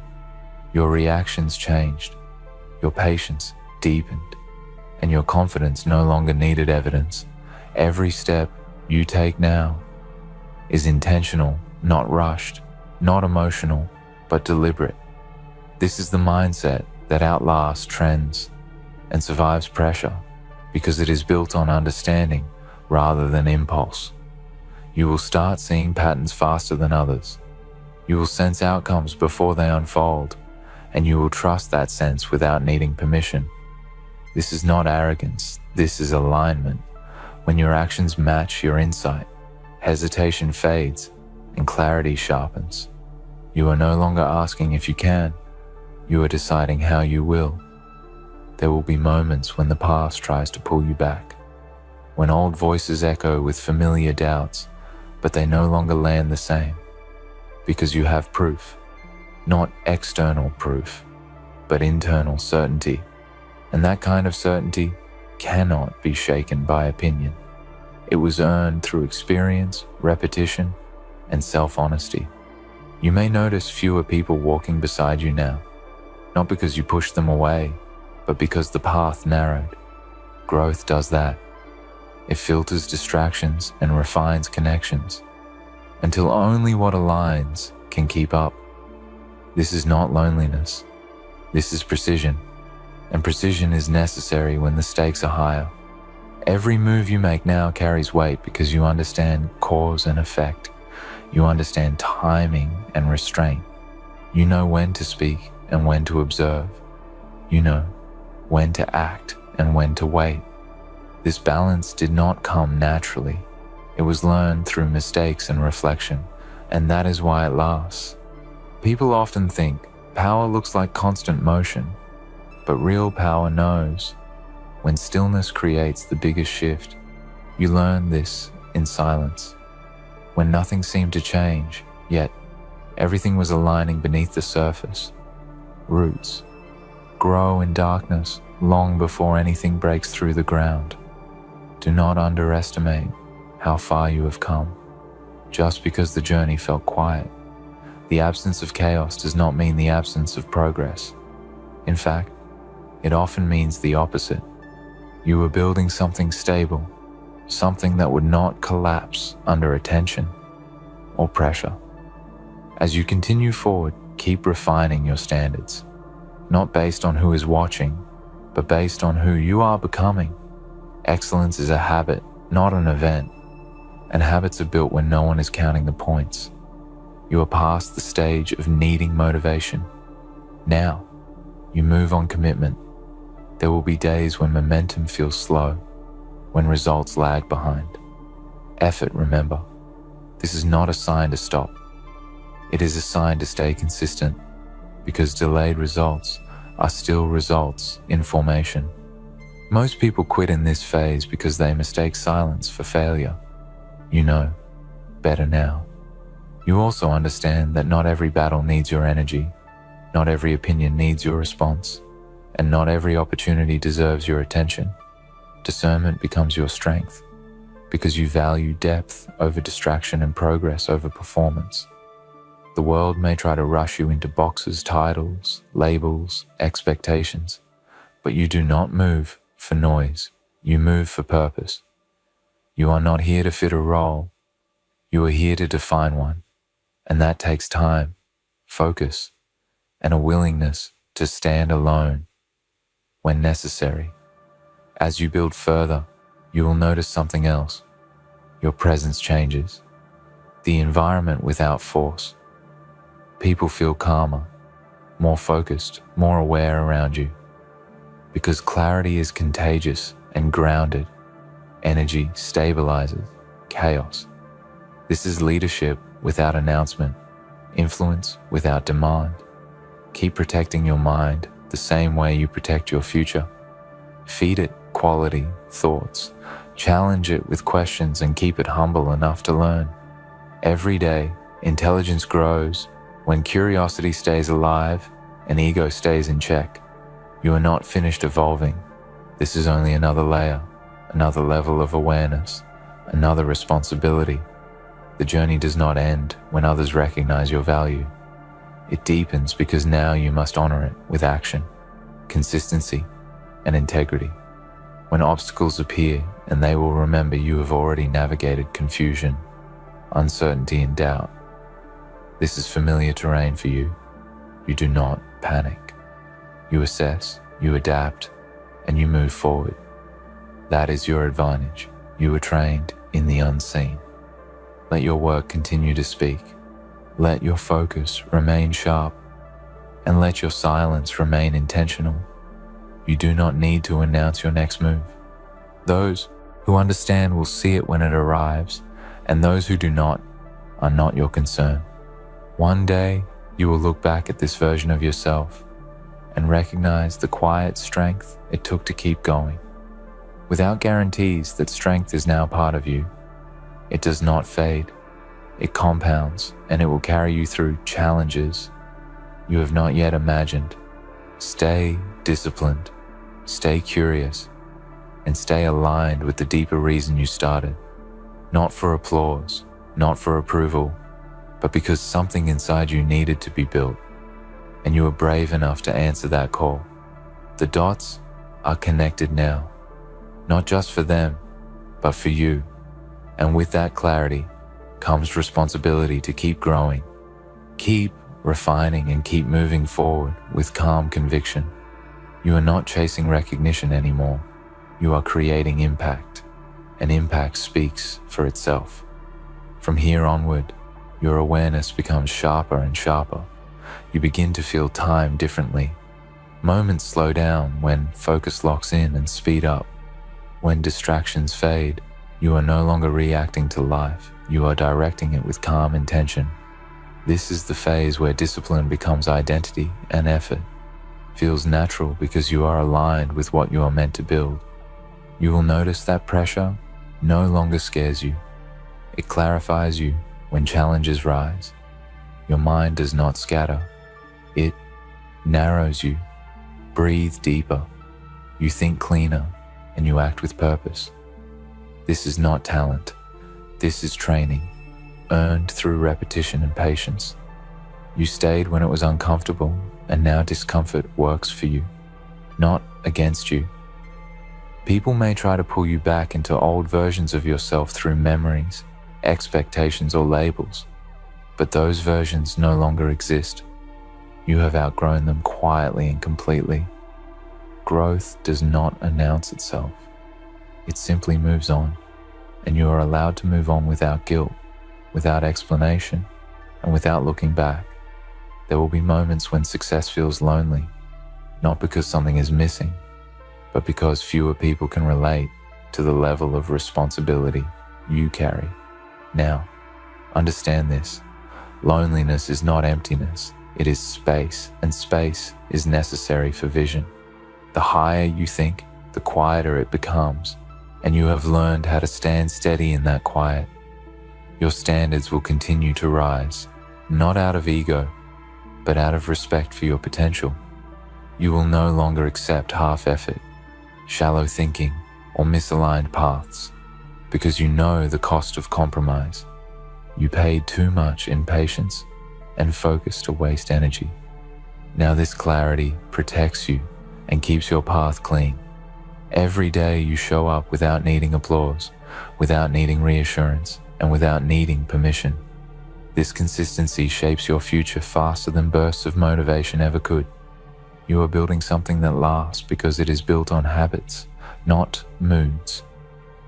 Your reactions changed, your patience deepened, and your confidence no longer needed evidence. Every step you take now is intentional, not rushed, not emotional, but deliberate. This is the mindset that outlasts trends and survives pressure because it is built on understanding rather than impulse. You will start seeing patterns faster than others. You will sense outcomes before they unfold, and you will trust that sense without needing permission. This is not arrogance, this is alignment. When your actions match your insight, hesitation fades and clarity sharpens. You are no longer asking if you can, you are deciding how you will. There will be moments when the past tries to pull you back, when old voices echo with familiar doubts, but they no longer land the same, because you have proof, not external proof, but internal certainty, and that kind of certainty cannot be shaken by opinion. It was earned through experience, repetition, and self-honesty. You may notice fewer people walking beside you now, not because you pushed them away, but because the path narrowed. Growth does that. It filters distractions and refines connections, until only what aligns can keep up. This is not loneliness. This is precision, and precision is necessary when the stakes are higher. Every move you make now carries weight because you understand cause and effect. You understand timing and restraint. You know when to speak and when to observe. You know when to act and when to wait. This balance did not come naturally. It was learned through mistakes and reflection, and that is why it lasts. People often think power looks like constant motion, but real power knows when stillness creates the biggest shift. You learn this in silence, when nothing seemed to change, yet everything was aligning beneath the surface. Roots grow in darkness long before anything breaks through the ground. Do not underestimate how far you have come. Just because the journey felt quiet, the absence of chaos does not mean the absence of progress. In fact, it often means the opposite. You are building something stable, something that would not collapse under attention or pressure. As you continue forward, keep refining your standards, not based on who is watching, but based on who you are becoming. Excellence is a habit, not an event, and habits are built when no one is counting the points. You are past the stage of needing motivation. Now, you move on commitment. There will be days when momentum feels slow, when results lag behind. Effort, remember, this is not a sign to stop. It is a sign to stay consistent, because delayed results are still results in formation. Most people quit in this phase because they mistake silence for failure. You know better now. You also understand that not every battle needs your energy, not every opinion needs your response, and not every opportunity deserves your attention. Discernment becomes your strength, because you value depth over distraction and progress over performance. The world may try to rush you into boxes, titles, labels, expectations, but you do not move for noise. You move for purpose. You are not here to fit a role. You are here to define one, and that takes time, focus, and a willingness to stand alone when necessary. As you build further, you will notice something else. Your presence changes. The environment without force. People feel calmer. more focused, more aware around you. Because clarity is contagious and grounded, energy stabilizes chaos. This is leadership without announcement, influence without demand. Keep protecting your mind the same way you protect your future. Feed it quality thoughts, challenge it with questions, and keep it humble enough to learn. Every day, intelligence grows when curiosity stays alive and ego stays in check. You are not finished evolving. This is only another layer, another level of awareness, another responsibility. The journey does not end when others recognize your value. It deepens because now you must honor it with action, consistency, and integrity. When obstacles appear, and they will remember you have already navigated confusion, uncertainty, and doubt. This is familiar terrain for you. You do not panic. You assess, you adapt, and you move forward. That is your advantage. You are trained in the unseen. Let your work continue to speak. Let your focus remain sharp, and let your silence remain intentional. You do not need to announce your next move. Those who understand will see it when it arrives, and those who do not are not your concern. One day, you will look back at this version of yourself and recognize the quiet strength it took to keep going. Without guarantees that strength is now part of you, it does not fade. It compounds, and it will carry you through challenges you have not yet imagined. Stay disciplined, stay curious, and stay aligned with the deeper reason you started. Not for applause, not for approval, but because something inside you needed to be built, and you were brave enough to answer that call. The dots are connected now, not just for them, but for you. And with that clarity comes responsibility to keep growing, keep refining, and keep moving forward with calm conviction. You are not chasing recognition anymore. You are creating impact, and impact speaks for itself. From here onward, your awareness becomes sharper and sharper. You begin to feel time differently. Moments slow down when focus locks in and speed up. When distractions fade, you are no longer reacting to life. You are directing it with calm intention. This is the phase where discipline becomes identity, and effort feels natural because you are aligned with what you are meant to build. You will notice that pressure no longer scares you. It clarifies you when challenges rise. Your mind does not scatter. It narrows you. Breathe deeper. You think cleaner, and you act with purpose. This is not talent. This is training, earned through repetition and patience. You stayed when it was uncomfortable, and now discomfort works for you, not against you. People may try to pull you back into old versions of yourself through memories, expectations, or labels, but those versions no longer exist. You have outgrown them quietly and completely. Growth does not announce itself. It simply moves on, and you are allowed to move on without guilt, without explanation, and without looking back. There will be moments when success feels lonely, not because something is missing, but because fewer people can relate to the level of responsibility you carry. Now, understand this. Loneliness is not emptiness. It is space, and space is necessary for vision. The higher you think, the quieter it becomes, and you have learned how to stand steady in that quiet. Your standards will continue to rise, not out of ego, but out of respect for your potential. You will no longer accept half effort, shallow thinking, or misaligned paths, because you know the cost of compromise. You paid too much in patience and focus to waste energy. Now this clarity protects you and keeps your path clean. Every day you show up without needing applause, without needing reassurance, and without needing permission. This consistency shapes your future faster than bursts of motivation ever could. You are building something that lasts because it is built on habits, not moods,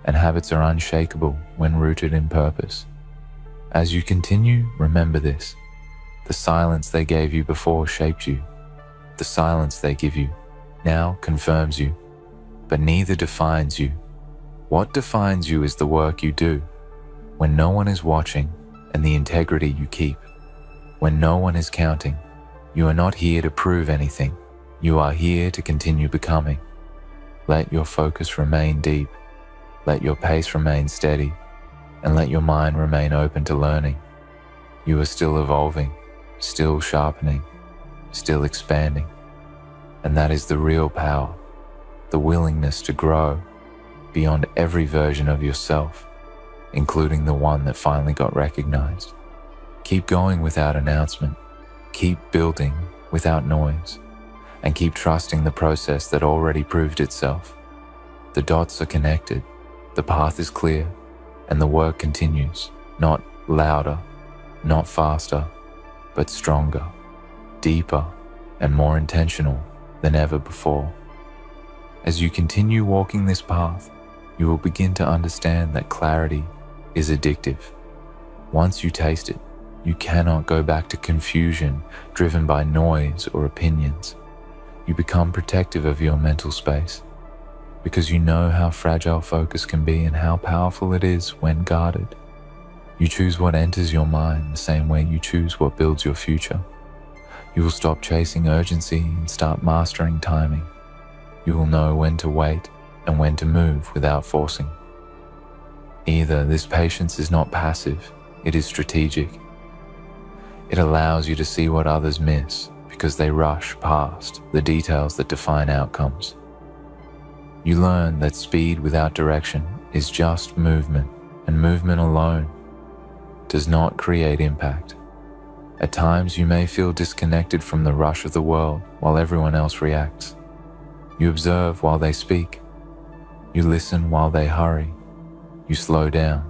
and habits are unshakable when rooted in purpose. As you continue, remember this. The silence they gave you before shaped you. the silence they give you now confirms you, but neither defines you. What defines you is the work you do, when no one is watching, and the integrity you keep. When no one is counting, you are not here to prove anything. You are here to continue becoming. Let your focus remain deep. Let your pace remain steady, and let your mind remain open to learning. You are still evolving, still sharpening, still expanding. And that is the real power, the willingness to grow beyond every version of yourself, including the one that finally got recognized. Keep going without announcement. Keep building without noise. And keep trusting the process that already proved itself. The dots are connected, the path is clear, and the work continues, not louder, not faster, but stronger, deeper, and more intentional than ever before. As you continue walking this path, you will begin to understand that clarity is addictive. Once you taste it, you cannot go back to confusion driven by noise or opinions. You become protective of your mental space because you know how fragile focus can be and how powerful it is when guarded. You choose what enters your mind the same way you choose what builds your future. You will stop chasing urgency and start mastering timing. You will know when to wait and when to move without forcing. Either this patience is not passive, it is strategic. It allows you to see what others miss because they rush past the details that define outcomes. You learn that speed without direction is just movement, and movement alone does not create impact. At times you may feel disconnected from the rush of the world while everyone else reacts. You observe while they speak. You listen while they hurry. You slow down.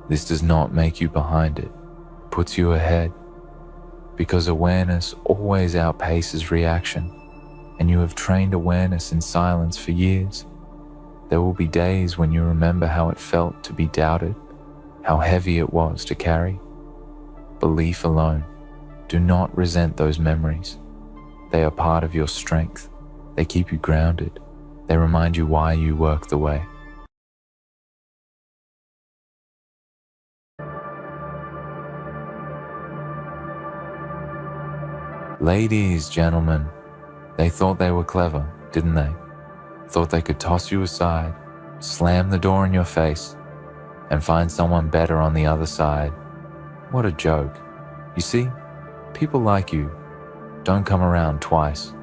This does not make you behind it, it puts you ahead. Because awareness always outpaces reaction, and you have trained awareness in silence for years. There will be days when you remember how it felt to be doubted, how heavy it was to carry. Belief alone. Do not resent those memories. They are part of your strength. They keep you grounded. They remind you why you work the way. Ladies, gentlemen, they thought they were clever, didn't they? Thought they could toss you aside, slam the door in your face, and find someone better on the other side. What a joke. You see, people like you don't come around twice.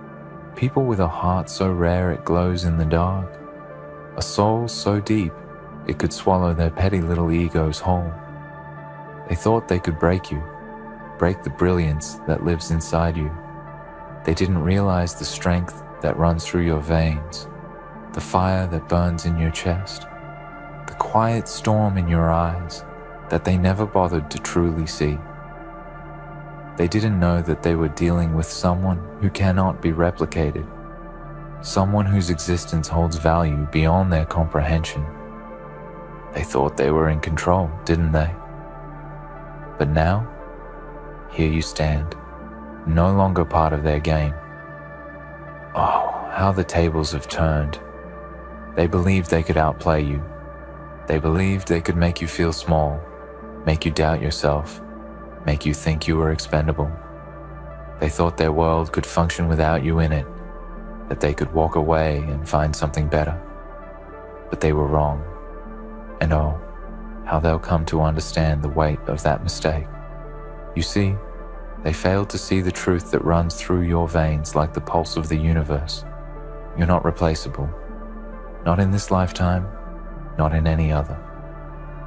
People with a heart so rare it glows in the dark. A soul so deep it could swallow their petty little egos whole. They thought they could break you, break the brilliance that lives inside you. They didn't realize the strength that runs through your veins, the fire that burns in your chest, the quiet storm in your eyes that they never bothered to truly see. They didn't know that they were dealing with someone who cannot be replicated, someone whose existence holds value beyond their comprehension. They thought they were in control, didn't they? But now, here you stand, no longer part of their game. Oh, how the tables have turned. They believed they could outplay you. They believed they could make you feel small, make you doubt yourself, make you think you were expendable. They thought their world could function without you in it, that they could walk away and find something better. But they were wrong. And oh, how they'll come to understand the weight of that mistake. You see, they failed to see the truth that runs through your veins like the pulse of the universe. You're not replaceable. Not in this lifetime, not in any other.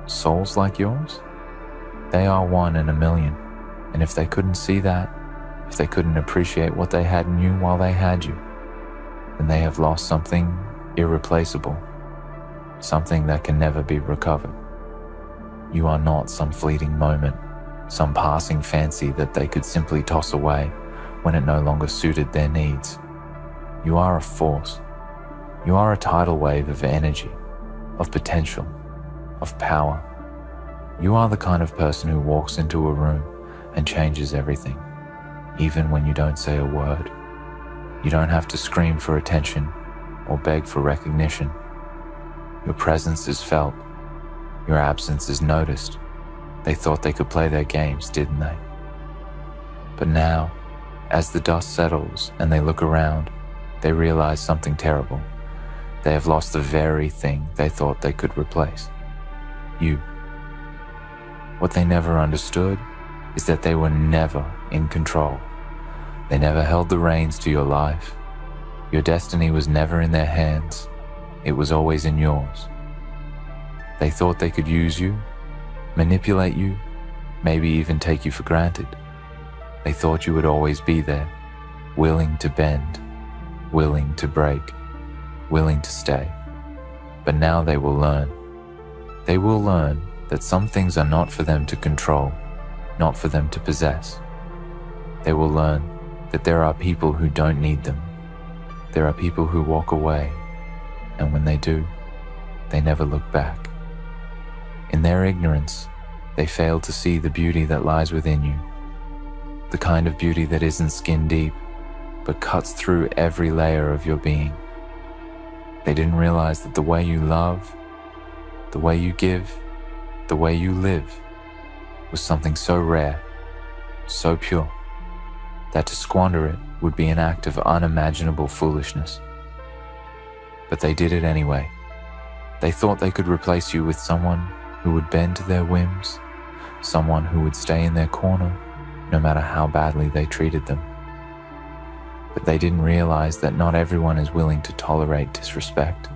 Souls like yours? They are one in a million, and if they couldn't see that, if they couldn't appreciate what they had in you while they had you, then they have lost something irreplaceable, something that can never be recovered. You are not some fleeting moment, some passing fancy that they could simply toss away when it no longer suited their needs. You are a force. You are a tidal wave of energy, of potential, of power. You are the kind of person who walks into a room and changes everything, even when you don't say a word. You don't have to scream for attention or beg for recognition. Your presence is felt. Your absence is noticed. They thought they could play their games, didn't they? But now, as the dust settles and they look around, they realize something terrible. They have lost the very thing they thought they could replace. You. What they never understood is that they were never in control. They never held the reins to your life. Your destiny was never in their hands. It was always in yours. They thought they could use you, manipulate you, maybe even take you for granted. They thought you would always be there, willing to bend, willing to break, willing to stay. But now they will learn. They will learn that some things are not for them to control, not for them to possess. They will learn that there are people who don't need them. There are people who walk away, and when they do, they never look back. In their ignorance, they fail to see the beauty that lies within you, the kind of beauty that isn't skin deep, but cuts through every layer of your being. They didn't realize that the way you love, the way you give, the way you live was something so rare, so pure, that to squander it would be an act of unimaginable foolishness. But they did it anyway. They thought they could replace you with someone who would bend to their whims, someone who would stay in their corner no matter how badly they treated them. But they didn't realize that not everyone is willing to tolerate disrespect.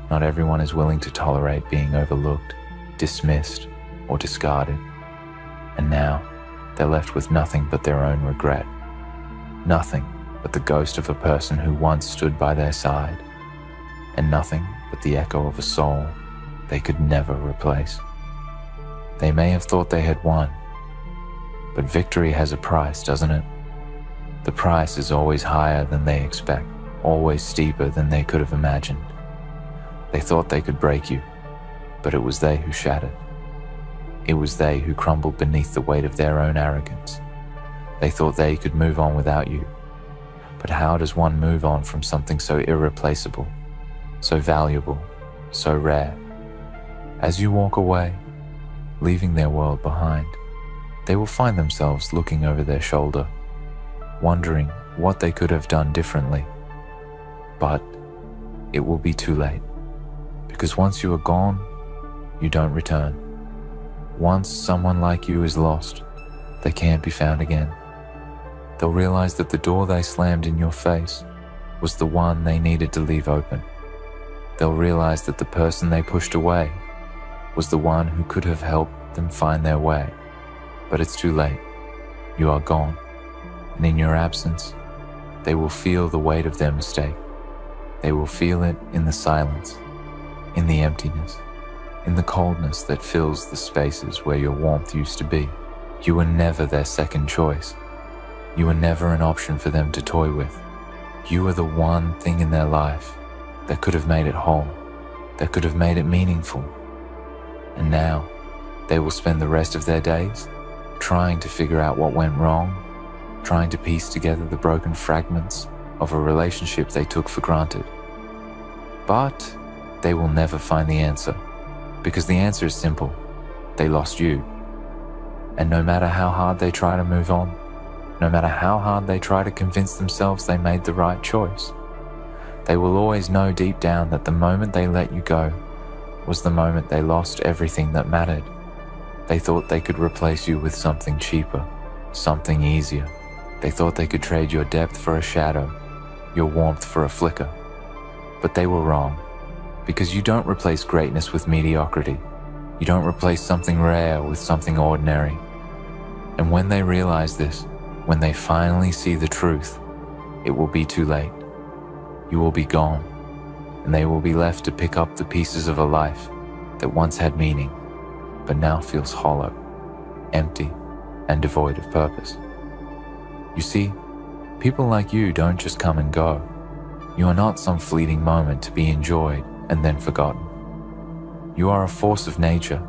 Not everyone is willing to tolerate being overlooked, dismissed, or discarded. And now, they're left with nothing but their own regret. Nothing but the ghost of a person who once stood by their side, and nothing but the echo of a soul they could never replace. They may have thought they had won, but victory has a price, doesn't it? The price is always higher than they expect, always steeper than they could have imagined. They thought they could break you, but it was they who shattered. It was they who crumbled beneath the weight of their own arrogance. They thought they could move on without you. But how does one move on from something so irreplaceable, so valuable, so rare? As you walk away, leaving their world behind, they will find themselves looking over their shoulder, wondering what they could have done differently. But it will be too late, because once you are gone, you don't return. Once someone like you is lost, they can't be found again. They'll realize that the door they slammed in your face was the one they needed to leave open. They'll realize that the person they pushed away was the one who could have helped them find their way. But it's too late. You are gone. And in your absence, they will feel the weight of their mistake. They will feel it in the silence, in the emptiness, in the coldness that fills the spaces where your warmth used to be. You were never their second choice. You were never an option for them to toy with. You were the one thing in their life that could have made it whole, that could have made it meaningful. And now, they will spend the rest of their days trying to figure out what went wrong, trying to piece together the broken fragments of a relationship they took for granted. But they will never find the answer, because the answer is simple. They lost you. And no matter how hard they try to move on, no matter how hard they try to convince themselves they made the right choice, they will always know deep down that the moment they let you go was the moment they lost everything that mattered. They thought they could replace you with something cheaper, something easier. They thought they could trade your depth for a shadow, your warmth for a flicker. But they were wrong, because you don't replace greatness with mediocrity. You don't replace something rare with something ordinary. And when they realize this, when they finally see the truth, it will be too late. You will be gone, and they will be left to pick up the pieces of a life that once had meaning, but now feels hollow, empty, and devoid of purpose. You see, people like you don't just come and go. You are not some fleeting moment to be enjoyed and then forgotten. You are a force of nature,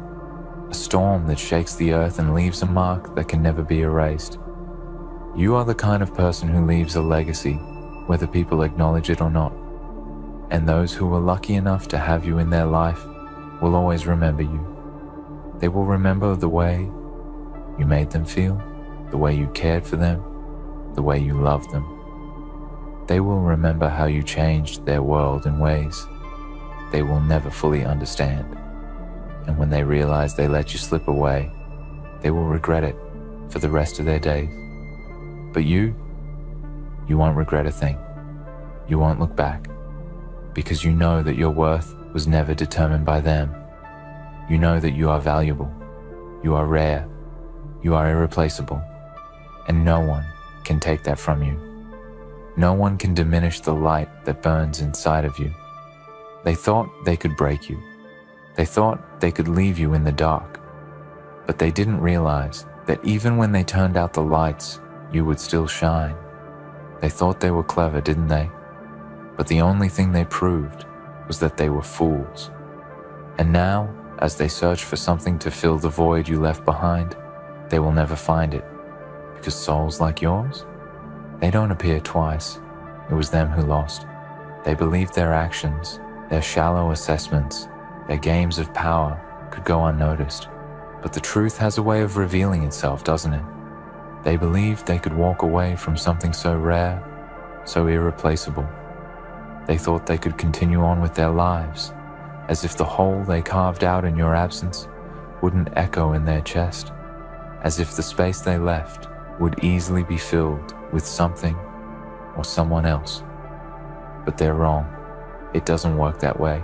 a storm that shakes the earth and leaves a mark that can never be erased. You are the kind of person who leaves a legacy whether people acknowledge it or not. And those who were lucky enough to have you in their life will always remember you. They will remember the way you made them feel, the way you cared for them, the way you loved them. They will remember how you changed their world in ways they will never fully understand. And when they realize they let you slip away, they will regret it for the rest of their days. But you won't regret a thing. You won't look back, because you know that your worth was never determined by them. You know that you are valuable, you are rare, you are irreplaceable, and no one can take that from you. No one can diminish the light that burns inside of you. They thought they could break you. They thought they could leave you in the dark, but they didn't realize that even when they turned out the lights, you would still shine. They thought they were clever, didn't they? But the only thing they proved was that they were fools. And now, as they search for something to fill the void you left behind, they will never find it, because souls like yours, they don't appear twice. It was them who lost. They believed their actions, their shallow assessments, their games of power could go unnoticed. But the truth has a way of revealing itself, doesn't it? They believed they could walk away from something so rare, so irreplaceable. They thought they could continue on with their lives, as if the hole they carved out in your absence wouldn't echo in their chest, as if the space they left would easily be filled with something or someone else. But they're wrong. It doesn't work that way.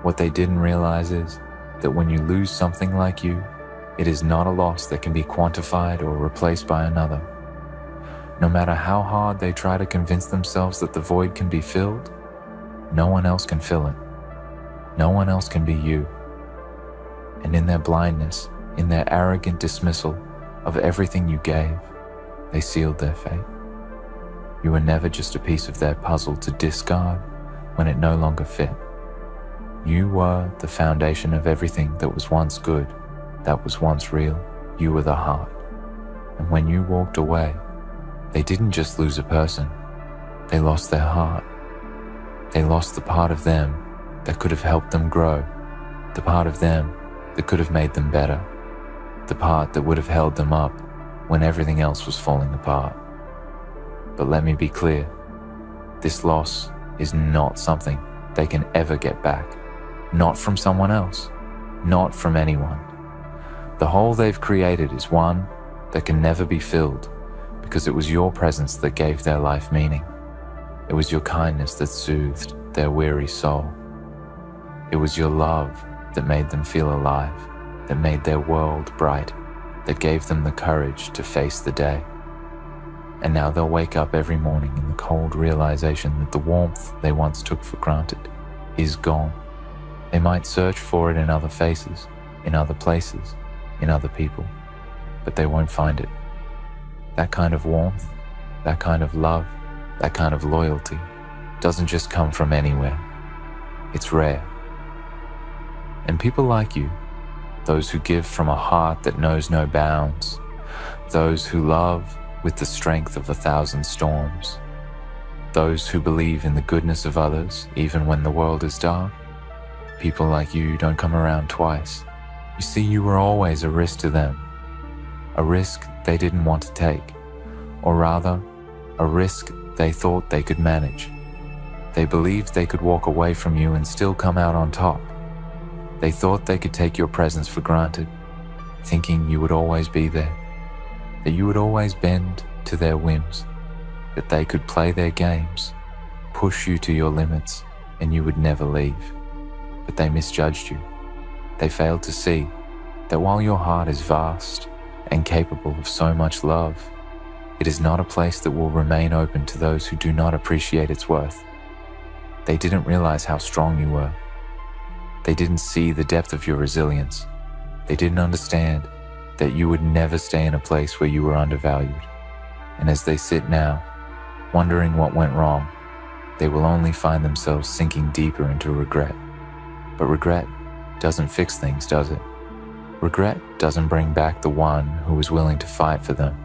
What they didn't realize is that when you lose something like you, it is not a loss that can be quantified or replaced by another. No matter how hard they try to convince themselves that the void can be filled, no one else can fill it. No one else can be you. And in their blindness, in their arrogant dismissal of everything you gave, they sealed their fate. You were never just a piece of their puzzle to discard when it no longer fit. You were the foundation of everything that was once good, that was once real. You were the heart. And when you walked away, they didn't just lose a person, they lost their heart. They lost the part of them that could have helped them grow, the part of them that could have made them better, the part that would have held them up when everything else was falling apart. But let me be clear, this loss is not something they can ever get back. Not from someone else, not from anyone. The hole they've created is one that can never be filled, because it was your presence that gave their life meaning. It was your kindness that soothed their weary soul. It was your love that made them feel alive, that made their world bright, that gave them the courage to face the day. And now they'll wake up every morning in the cold realization that the warmth they once took for granted is gone. They might search for it in other faces, in other places, in other people, but they won't find it. That kind of warmth, that kind of love, that kind of loyalty doesn't just come from anywhere. It's rare. And people like you, those who give from a heart that knows no bounds, those who love with the strength of 1,000 storms, those who believe in the goodness of others even when the world is dark, people like you don't come around twice. You see, you were always a risk to them, a risk they didn't want to take, or rather, a risk they thought they could manage. They believed they could walk away from you and still come out on top. They thought they could take your presence for granted, thinking you would always be there, that you would always bend to their whims, that they could play their games, push you to your limits, and you would never leave. But they misjudged you. They failed to see that while your heart is vast and capable of so much love, it is not a place that will remain open to those who do not appreciate its worth. They didn't realize how strong you were. They didn't see the depth of your resilience. They didn't understand that you would never stay in a place where you were undervalued. And as they sit now, wondering what went wrong, they will only find themselves sinking deeper into regret. But regret doesn't fix things, does it? Regret doesn't bring back the one who was willing to fight for them,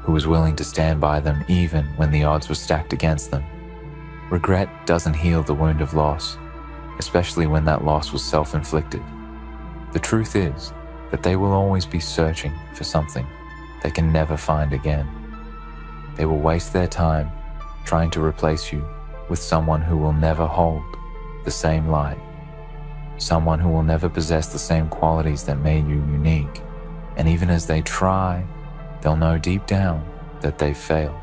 who was willing to stand by them even when the odds were stacked against them. Regret doesn't heal the wound of loss, especially when that loss was self-inflicted. The truth is that they will always be searching for something they can never find again. They will waste their time trying to replace you with someone who will never hold the same light, someone who will never possess the same qualities that made you unique. And even as they try, they'll know deep down that they've failed.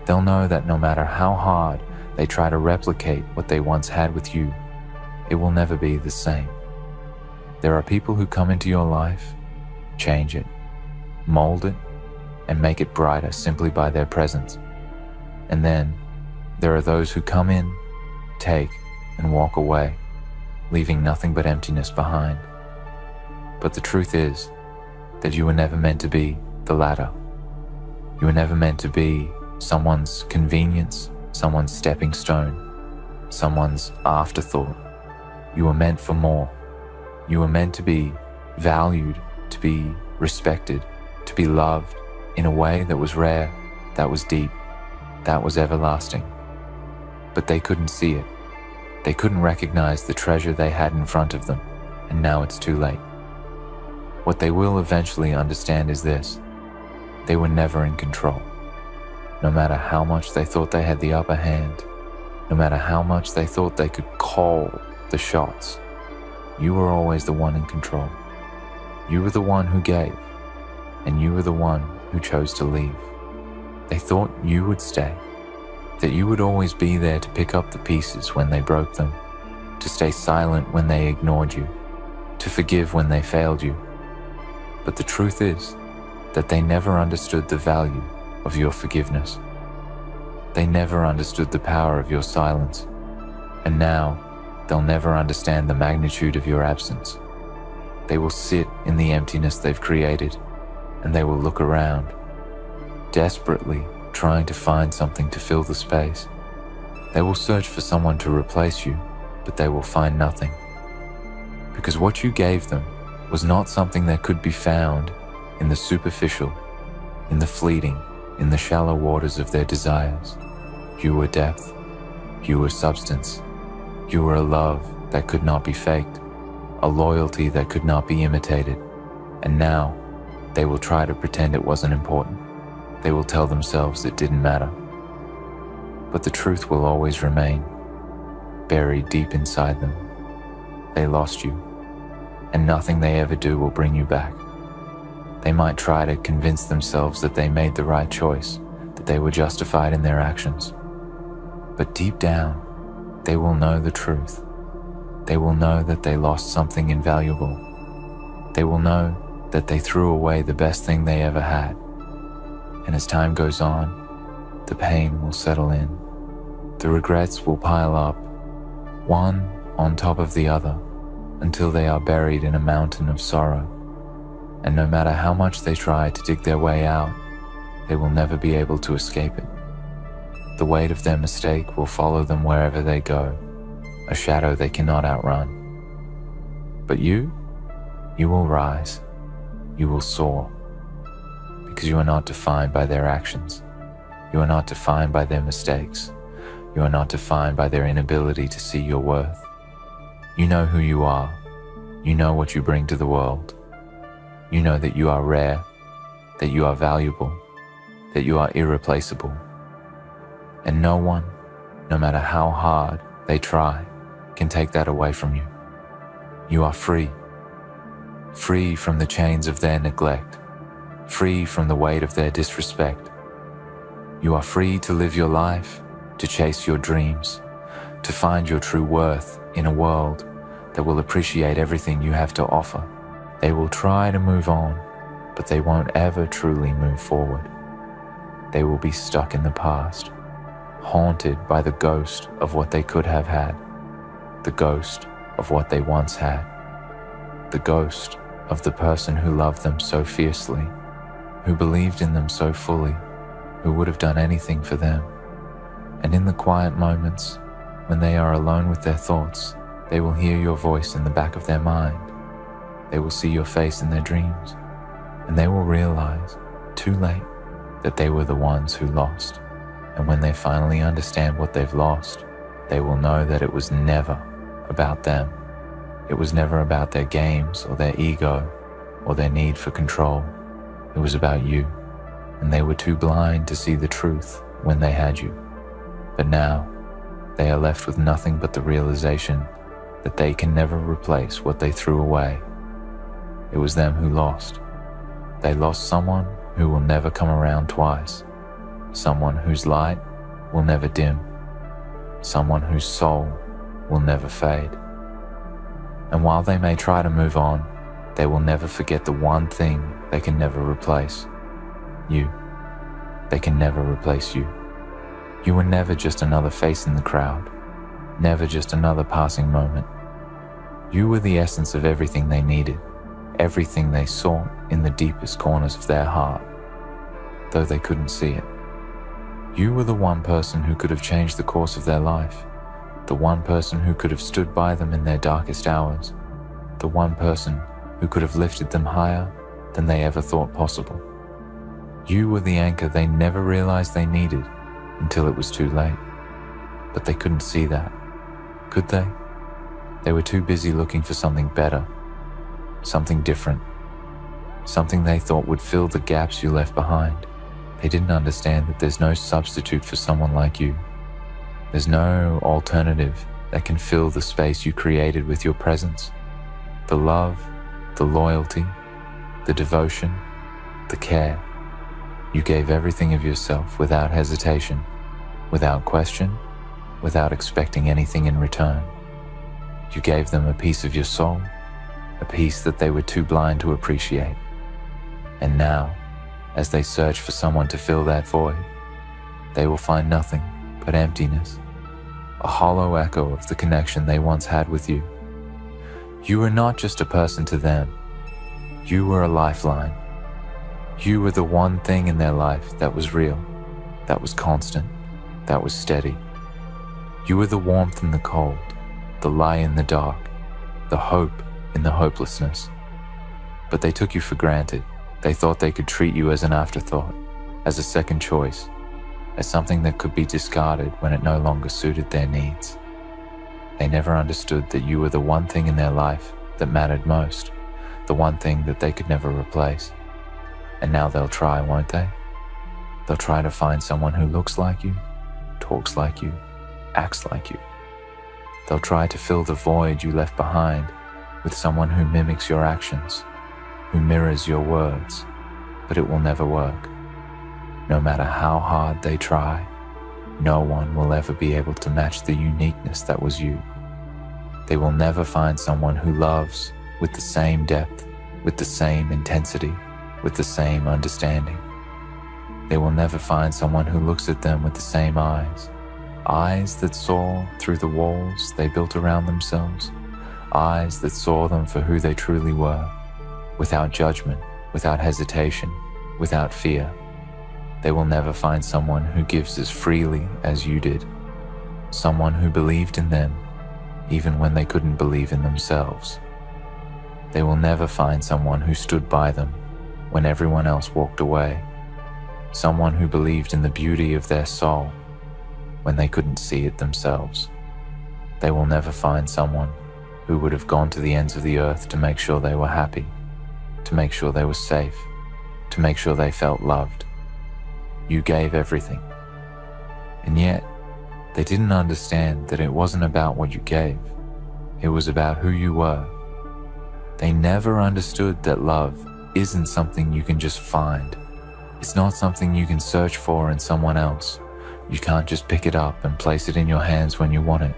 They'll know that no matter how hard they try to replicate what they once had with you, it will never be the same. There are people who come into your life, change it, mold it, and make it brighter simply by their presence. And then there are those who come in, take, and walk away, leaving nothing but emptiness behind. But the truth is that you were never meant to be the latter. You were never meant to be someone's convenience, someone's stepping stone, someone's afterthought. You were meant for more. You were meant to be valued, to be respected, to be loved in a way that was rare, that was deep, that was everlasting. But they couldn't see it. They couldn't recognize the treasure they had in front of them, and now it's too late. What they will eventually understand is this: they were never in control. No matter how much they thought they had the upper hand, no matter how much they thought they could call the shots, you were always the one in control. You were the one who gave, and you were the one who chose to leave. They thought you would stay, that you would always be there to pick up the pieces when they broke them, to stay silent when they ignored you, to forgive when they failed you. But the truth is that they never understood the value of your forgiveness. They never understood the power of your silence, and now they'll never understand the magnitude of your absence. They will sit in the emptiness they've created, and they will look around, desperately trying to find something to fill the space. They will search for someone to replace you, but they will find nothing. Because what you gave them was not something that could be found in the superficial, in the fleeting, in the shallow waters of their desires. You were depth. You were substance. You were a love that could not be faked, a loyalty that could not be imitated. And now, they will try to pretend it wasn't important. They will tell themselves it didn't matter. But the truth will always remain, buried deep inside them. They lost you, and nothing they ever do will bring you back. They might try to convince themselves that they made the right choice, that they were justified in their actions. But deep down, they will know the truth. They will know that they lost something invaluable. They will know that they threw away the best thing they ever had. And as time goes on, the pain will settle in. The regrets will pile up, one on top of the other, until they are buried in a mountain of sorrow. And no matter how much they try to dig their way out, they will never be able to escape it. The weight of their mistake will follow them wherever they go, a shadow they cannot outrun. But you will rise, you will soar, because you are not defined by their actions. You are not defined by their mistakes. You are not defined by their inability to see your worth. You know who you are. You know what you bring to the world. You know that you are rare, that you are valuable, that you are irreplaceable. And no one, no matter how hard they try, can take that away from you. You are free. Free from the chains of their neglect. Free from the weight of their disrespect. You are free to live your life, to chase your dreams, to find your true worth in a world that will appreciate everything you have to offer. They will try to move on, but they won't ever truly move forward. They will be stuck in the past, haunted by the ghost of what they could have had, the ghost of what they once had, the ghost of the person who loved them so fiercely, who believed in them so fully, who would have done anything for them. And in the quiet moments, when they are alone with their thoughts, they will hear your voice in the back of their mind. They will see your face in their dreams, and they will realize, too late, that they were the ones who lost. And when they finally understand what they've lost, they will know that it was never about them. It was never about their games or their ego or their need for control. It was about you, and they were too blind to see the truth when they had you. But now, they are left with nothing but the realization that they can never replace what they threw away. It was them who lost. They lost someone who will never come around twice, someone whose light will never dim, someone whose soul will never fade. And while they may try to move on, they will never forget the one thing they can never replace: you. They can never replace you. You were never just another face in the crowd, never just another passing moment. You were the essence of everything they needed, everything they sought in the deepest corners of their heart, though they couldn't see it. You were the one person who could have changed the course of their life, the one person who could have stood by them in their darkest hours, the one person who could have lifted them higher than they ever thought possible. You were the anchor they never realized they needed until it was too late. But they couldn't see that, could they? They were too busy looking for something better, something different, something they thought would fill the gaps you left behind. They didn't understand that there's no substitute for someone like you. There's no alternative that can fill the space you created with your presence. The love, the loyalty, the devotion, the care. You gave everything of yourself without hesitation, without question, without expecting anything in return. You gave them a piece of your soul, a piece that they were too blind to appreciate. And now, as they search for someone to fill that void, they will find nothing but emptiness, a hollow echo of the connection they once had with you. You were not just a person to them. You were a lifeline. You were the one thing in their life that was real, that was constant, that was steady. You were the warmth in the cold, the light in the dark, the hope in the hopelessness. But they took you for granted. They thought they could treat you as an afterthought, as a second choice, as something that could be discarded when it no longer suited their needs. They never understood that you were the one thing in their life that mattered most, the one thing that they could never replace. And now they'll try, won't they? They'll try to find someone who looks like you, talks like you, acts like you. They'll try to fill the void you left behind with someone who mimics your actions, who mirrors your words, but it will never work. No matter how hard they try, no one will ever be able to match the uniqueness that was you. They will never find someone who loves with the same depth, with the same intensity, with the same understanding. They will never find someone who looks at them with the same eyes, eyes that saw through the walls they built around themselves, eyes that saw them for who they truly were, without judgment, without hesitation, without fear. They will never find someone who gives as freely as you did, someone who believed in them even when they couldn't believe in themselves. They will never find someone who stood by them when everyone else walked away, someone who believed in the beauty of their soul when they couldn't see it themselves. They will never find someone who would have gone to the ends of the earth to make sure they were happy, to make sure they were safe, to make sure they felt loved. You gave everything. And yet, they didn't understand that it wasn't about what you gave. It was about who you were. They never understood that love isn't something you can just find. It's not something you can search for in someone else. You can't just pick it up and place it in your hands when you want it.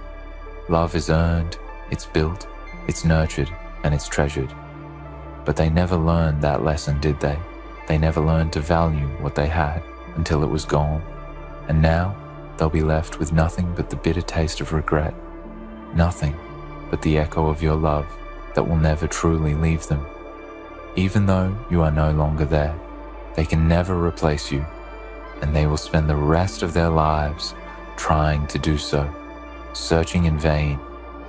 Love is earned, it's built, it's nurtured, and it's treasured. But they never learned that lesson, did they? They never learned to value what they had until it was gone. And now, they'll be left with nothing but the bitter taste of regret, nothing but the echo of your love that will never truly leave them. Even though you are no longer there, they can never replace you, and they will spend the rest of their lives trying to do so, searching in vain,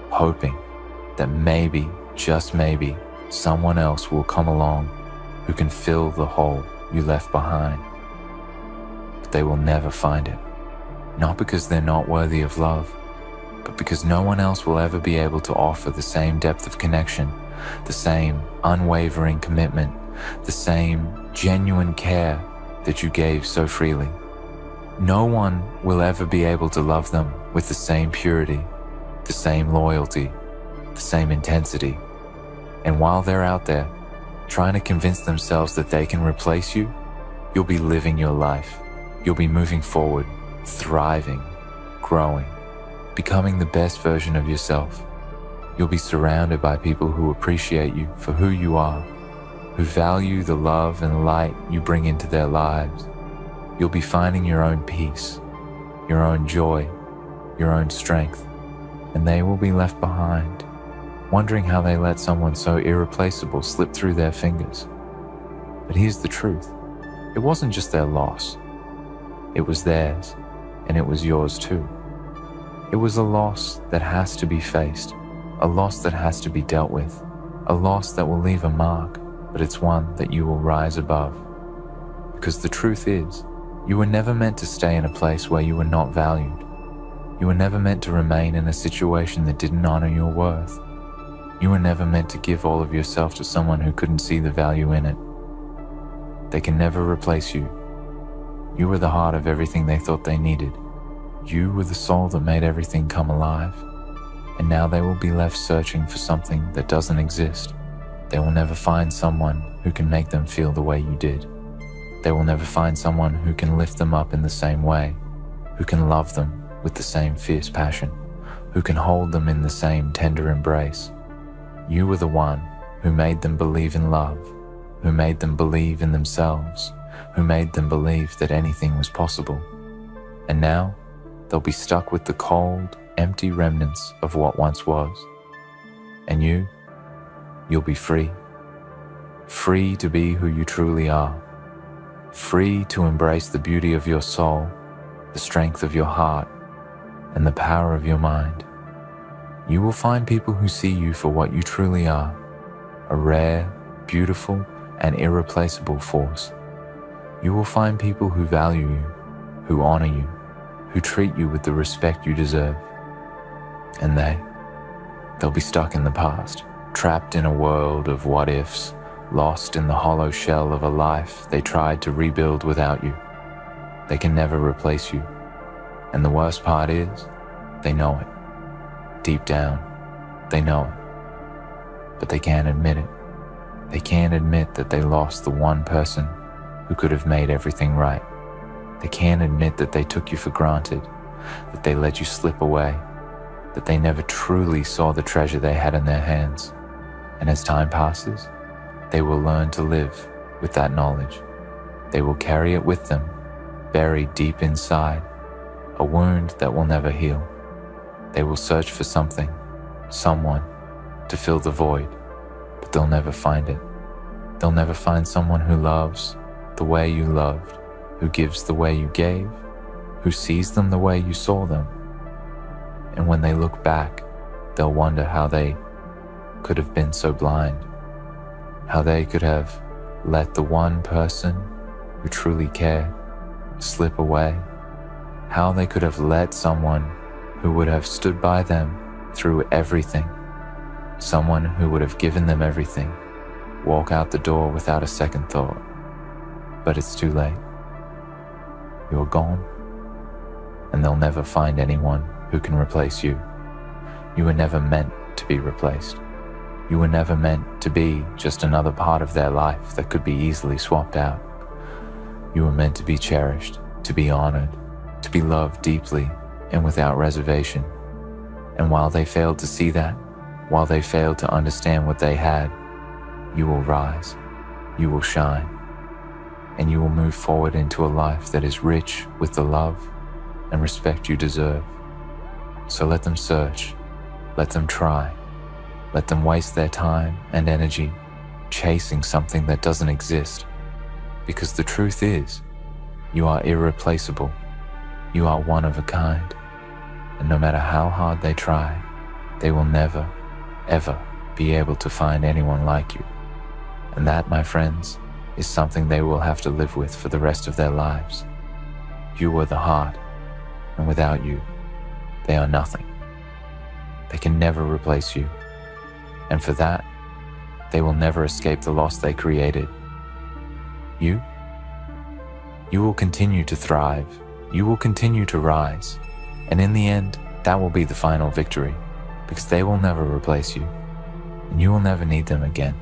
hoping that maybe, just maybe, someone else will come along who can fill the hole you left behind. but they will never find it. Not because they're not worthy of love, but because no one else will ever be able to offer the same depth of connection, the same unwavering commitment, the same genuine care that you gave so freely. No one will ever be able to love them with the same purity, the same loyalty, the same intensity. And while they're out there trying to convince themselves that they can replace you, you'll be living your life. You'll be moving forward, thriving, growing, becoming the best version of yourself. You'll be surrounded by people who appreciate you for who you are, who value the love and light you bring into their lives. You'll be finding your own peace, your own joy, your own strength, and they will be left behind, wondering how they let someone so irreplaceable slip through their fingers. But here's the truth. It wasn't just their loss. It was theirs, and it was yours too. It was a loss that has to be faced, a loss that has to be dealt with, a loss that will leave a mark, but it's one that you will rise above. Because the truth is, you were never meant to stay in a place where you were not valued. You were never meant to remain in a situation that didn't honor your worth. You were never meant to give all of yourself to someone who couldn't see the value in it. They can never replace you. You were the heart of everything they thought they needed. You were the soul that made everything come alive. And now they will be left searching for something that doesn't exist. They will never find someone who can make them feel the way you did. They will never find someone who can lift them up in the same way, who can love them with the same fierce passion, who can hold them in the same tender embrace. You were the one who made them believe in love, who made them believe in themselves, who made them believe that anything was possible. And now, they'll be stuck with the cold, empty remnants of what once was. And you'll be free. Free to be who you truly are. Free to embrace the beauty of your soul, the strength of your heart, and the power of your mind. You will find people who see you for what you truly are, a rare, beautiful, and irreplaceable force. You will find people who value you, who honor you, who treat you with the respect you deserve. And they'll be stuck in the past, trapped in a world of what-ifs, lost in the hollow shell of a life they tried to rebuild without you. They can never replace you. And the worst part is, they know it. Deep down, they know it. But they can't admit it. They can't admit that they lost the one person who could have made everything right. They can't admit that they took you for granted, that they let you slip away, that they never truly saw the treasure they had in their hands. And as time passes, they will learn to live with that knowledge. They will carry it with them, buried deep inside, a wound that will never heal. They will search for something, someone, to fill the void, but they'll never find it. They'll never find someone who loves the way you loved, who gives the way you gave, who sees them the way you saw them. And when they look back, they'll wonder how they could have been so blind, how they could have let the one person who truly cared slip away, how they could have let someone who would have stood by them through everything, someone who would have given them everything, walk out the door without a second thought. But it's too late. You're gone, and they'll never find anyone who can replace you. You were never meant to be replaced. You were never meant to be just another part of their life that could be easily swapped out. You were meant to be cherished, to be honored, to be loved deeply and without reservation. And while they failed to see that, while they failed to understand what they had, you will rise, you will shine, and you will move forward into a life that is rich with the love and respect you deserve. So let them search, let them try, let them waste their time and energy chasing something that doesn't exist. Because the truth is, you are irreplaceable, you are one of a kind, and no matter how hard they try, they will never, ever be able to find anyone like you. And that, my friends, is something they will have to live with for the rest of their lives. You are the heart, and without you, they are nothing. They can never replace you, and for that, they will never escape the loss they created. You will continue to thrive, you will continue to rise, and in the end, that will be the final victory, because they will never replace you, and you will never need them again.